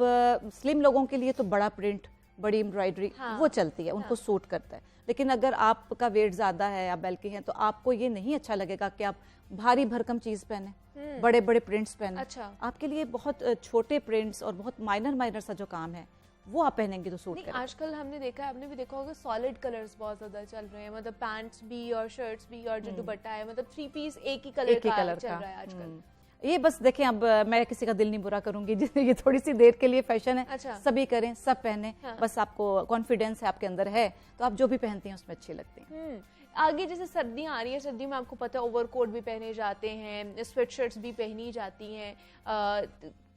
Speaker 6: स्लिम लोगों के लिए तो बड़ा प्रिंट, बड़ी एम्ब्रॉयडरी वो चलती है, उनको सूट करता है। लेकिन अगर आपका वेट ज़्यादा है, आप बल्कि हैं, तो आपको ये नहीं अच्छा लगेगा कि आप भारी भरकम चीज़ पहने, बड़े बड़े प्रिंट्स पहने।
Speaker 1: अच्छा।
Speaker 6: आपके लिए बहुत छोटे प्रिंट्स और बहुत माइनर सा जो काम है वो आप पहनेंगे तो सूट करेगा।
Speaker 1: आजकल हमने देखा है, आपने भी देखा होगा, सॉलिड कलर्स बहुत ज्यादा चल रहे हैं, मतलब पैंट्स भी और शर्ट्स भी और जो दुपट्टा है, मतलब 3 पीस एक ही कलर का चल रहा है आजकल।
Speaker 6: ये बस देखें, अब मैं किसी का दिल नहीं बुरा करूंगी, जिसने ये थोड़ी सी देर के लिए फैशन है।
Speaker 1: अच्छा।
Speaker 6: सभी करें, सब पहने। बस आपको कॉन्फिडेंस है आपके अंदर है तो आप जो भी पहनती हैं उसमें अच्छी लगती हैं।
Speaker 1: आगे जैसे सर्दियां आ रही है, सर्दी में आपको पता है ओवरकोट भी पहने जाते हैं, स्वेटशर्ट्स भी पहनी जाती हैं,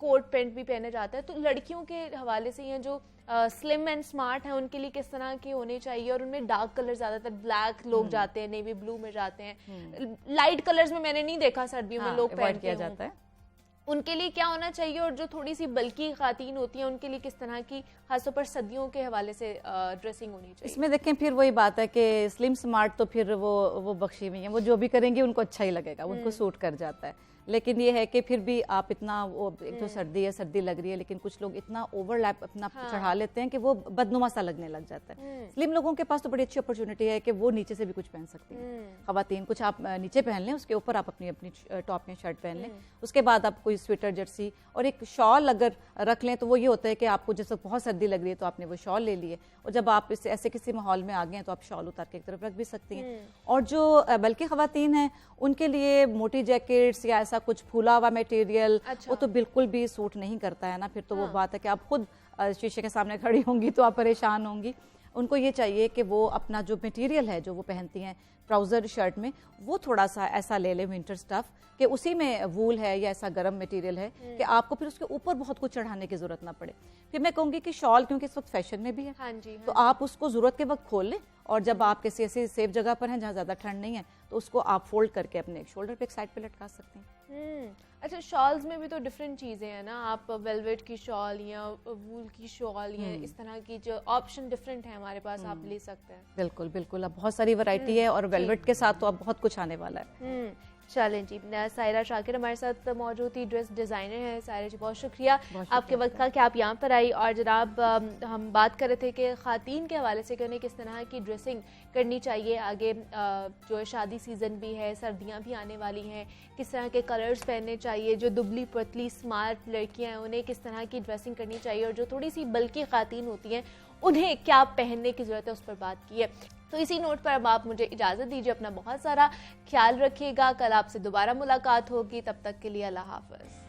Speaker 1: कोट पैंट भी पहने जाता है। तो लड़कियों के हवाले से ये जो स्लिम एंड स्मार्ट है उनके लिए किस तरह के होने चाहिए, और उनमें डार्क कलर ज्यादातर ब्लैक लोग जाते हैं, नेवी ब्लू में जाते हैं, लाइट कलर्स में मैंने नहीं देखा सर्दियों में लोग पहन
Speaker 6: किया जाता है।
Speaker 1: उनके लिए क्या होना चाहिए, और जो थोड़ी सी बल्कि खातून होती हैं उनके लिए किस तरह की खासतौर पर सर्दियों के हवाले से ड्रेसिंग होनी चाहिए?
Speaker 6: इसमें देखें फिर वही बात है कि स्लिम स्मार्ट तो फिर वो बख्शी में है, वो जो भी करेंगे उनको अच्छा ही लगेगा, उनको सूट कर जाता है। लेकिन ये है कि फिर भी आप इतना वो, एक तो सर्दी है, सर्दी लग रही है, लेकिन कुछ लोग इतना ओवरलैप अपना चढ़ा लेते हैं कि वो बदनुमा सा लगने लग जाता है। स्लिम लोगों के पास तो बड़ी अच्छी अपॉर्चुनिटी है कि वो नीचे से भी कुछ पहन सकती हैं। खवातीन कुछ आप नीचे पहन लें, उसके ऊपर आप अपनी अपनी टॉप या शर्ट पहन लें, उसके बाद आप कोई स्वेटर, जर्सी और एक शॉल अगर रख लें तो वो ये होता है कि आपको जैसे बहुत सर्दी लग रही है तो आपने वो शॉल ले लिए, और जब आप इस ऐसे किसी माहौल में आ गए हैं तो आप शॉल उतार के एक तरफ रख भी सकती हैं। और जो बल्कि खवातीन हैं उनके लिए मोटी जैकेट्स या ऐसा कुछ फूला हुआ मटेरियल वो तो बिल्कुल भी सूट नहीं करता है ना। फिर तो वो बात है कि आप खुद शीशे के सामने खड़ी होंगी तो आप परेशान होंगी। उनको ये चाहिए कि वो अपना जो मटेरियल है जो वो पहनती हैं ट्राउज़र शर्ट में, वो थोड़ा सा ऐसा ले ले विंटर स्टफ कि उसी में वूल है या ऐसा गर्म मटेरियल है कि आपको फिर उसके ऊपर बहुत कुछ चढ़ाने की जरूरत ना पड़े। फिर मैं कहूँगी कि शॉल क्योंकि इस वक्त फैशन में भी है,
Speaker 1: हाँ जी,
Speaker 6: तो आप उसको जरूरत के वक्त खोल लें, और जब आप किसी ऐसी सेफ जगह पर हैं जहाँ ज़्यादा ठंड नहीं है तो उसको आप फोल्ड करके अपने शोल्डर पे एक साइड पे लटका सकते हैं।
Speaker 1: अच्छा, शॉल्स में भी तो डिफरेंट चीज़ें हैं ना, आप वेलवेट की शॉल या वूल की शॉल या इस तरह की जो ऑप्शन डिफरेंट है हमारे पास, आप ले सकते हैं।
Speaker 6: बिल्कुल बिल्कुल, अब बहुत सारी वैरायटी है और वेलवेट के साथ तो अब बहुत कुछ आने वाला है।
Speaker 1: चलें जी, सायरा शाकिर हमारे साथ मौजूद थी, ड्रेस डिज़ाइनर है। सायरा जी बहुत शुक्रिया आपके वक्त का कि आप यहाँ पर आई। और जनाब हम बात कर रहे थे कि ख़ातीन के हवाले से कि उन्हें किस तरह की ड्रेसिंग करनी चाहिए, आगे जो है शादी सीज़न भी है, सर्दियाँ भी आने वाली हैं, किस तरह के कलर्स पहनने चाहिए, जो दुबली पतली स्मार्ट लड़कियाँ हैं उन्हें किस तरह की ड्रेसिंग करनी चाहिए, और जो थोड़ी सी बल्कि ख़ातीन होती हैं उन्हें क्या पहनने की ज़रूरत है, उस पर बात की है। तो इसी नोट पर अब आप मुझे इजाज़त दीजिए, अपना बहुत सारा ख्याल रखिएगा। कल आपसे दोबारा मुलाकात होगी, तब तक के लिए अल्लाह हाफ़िज़।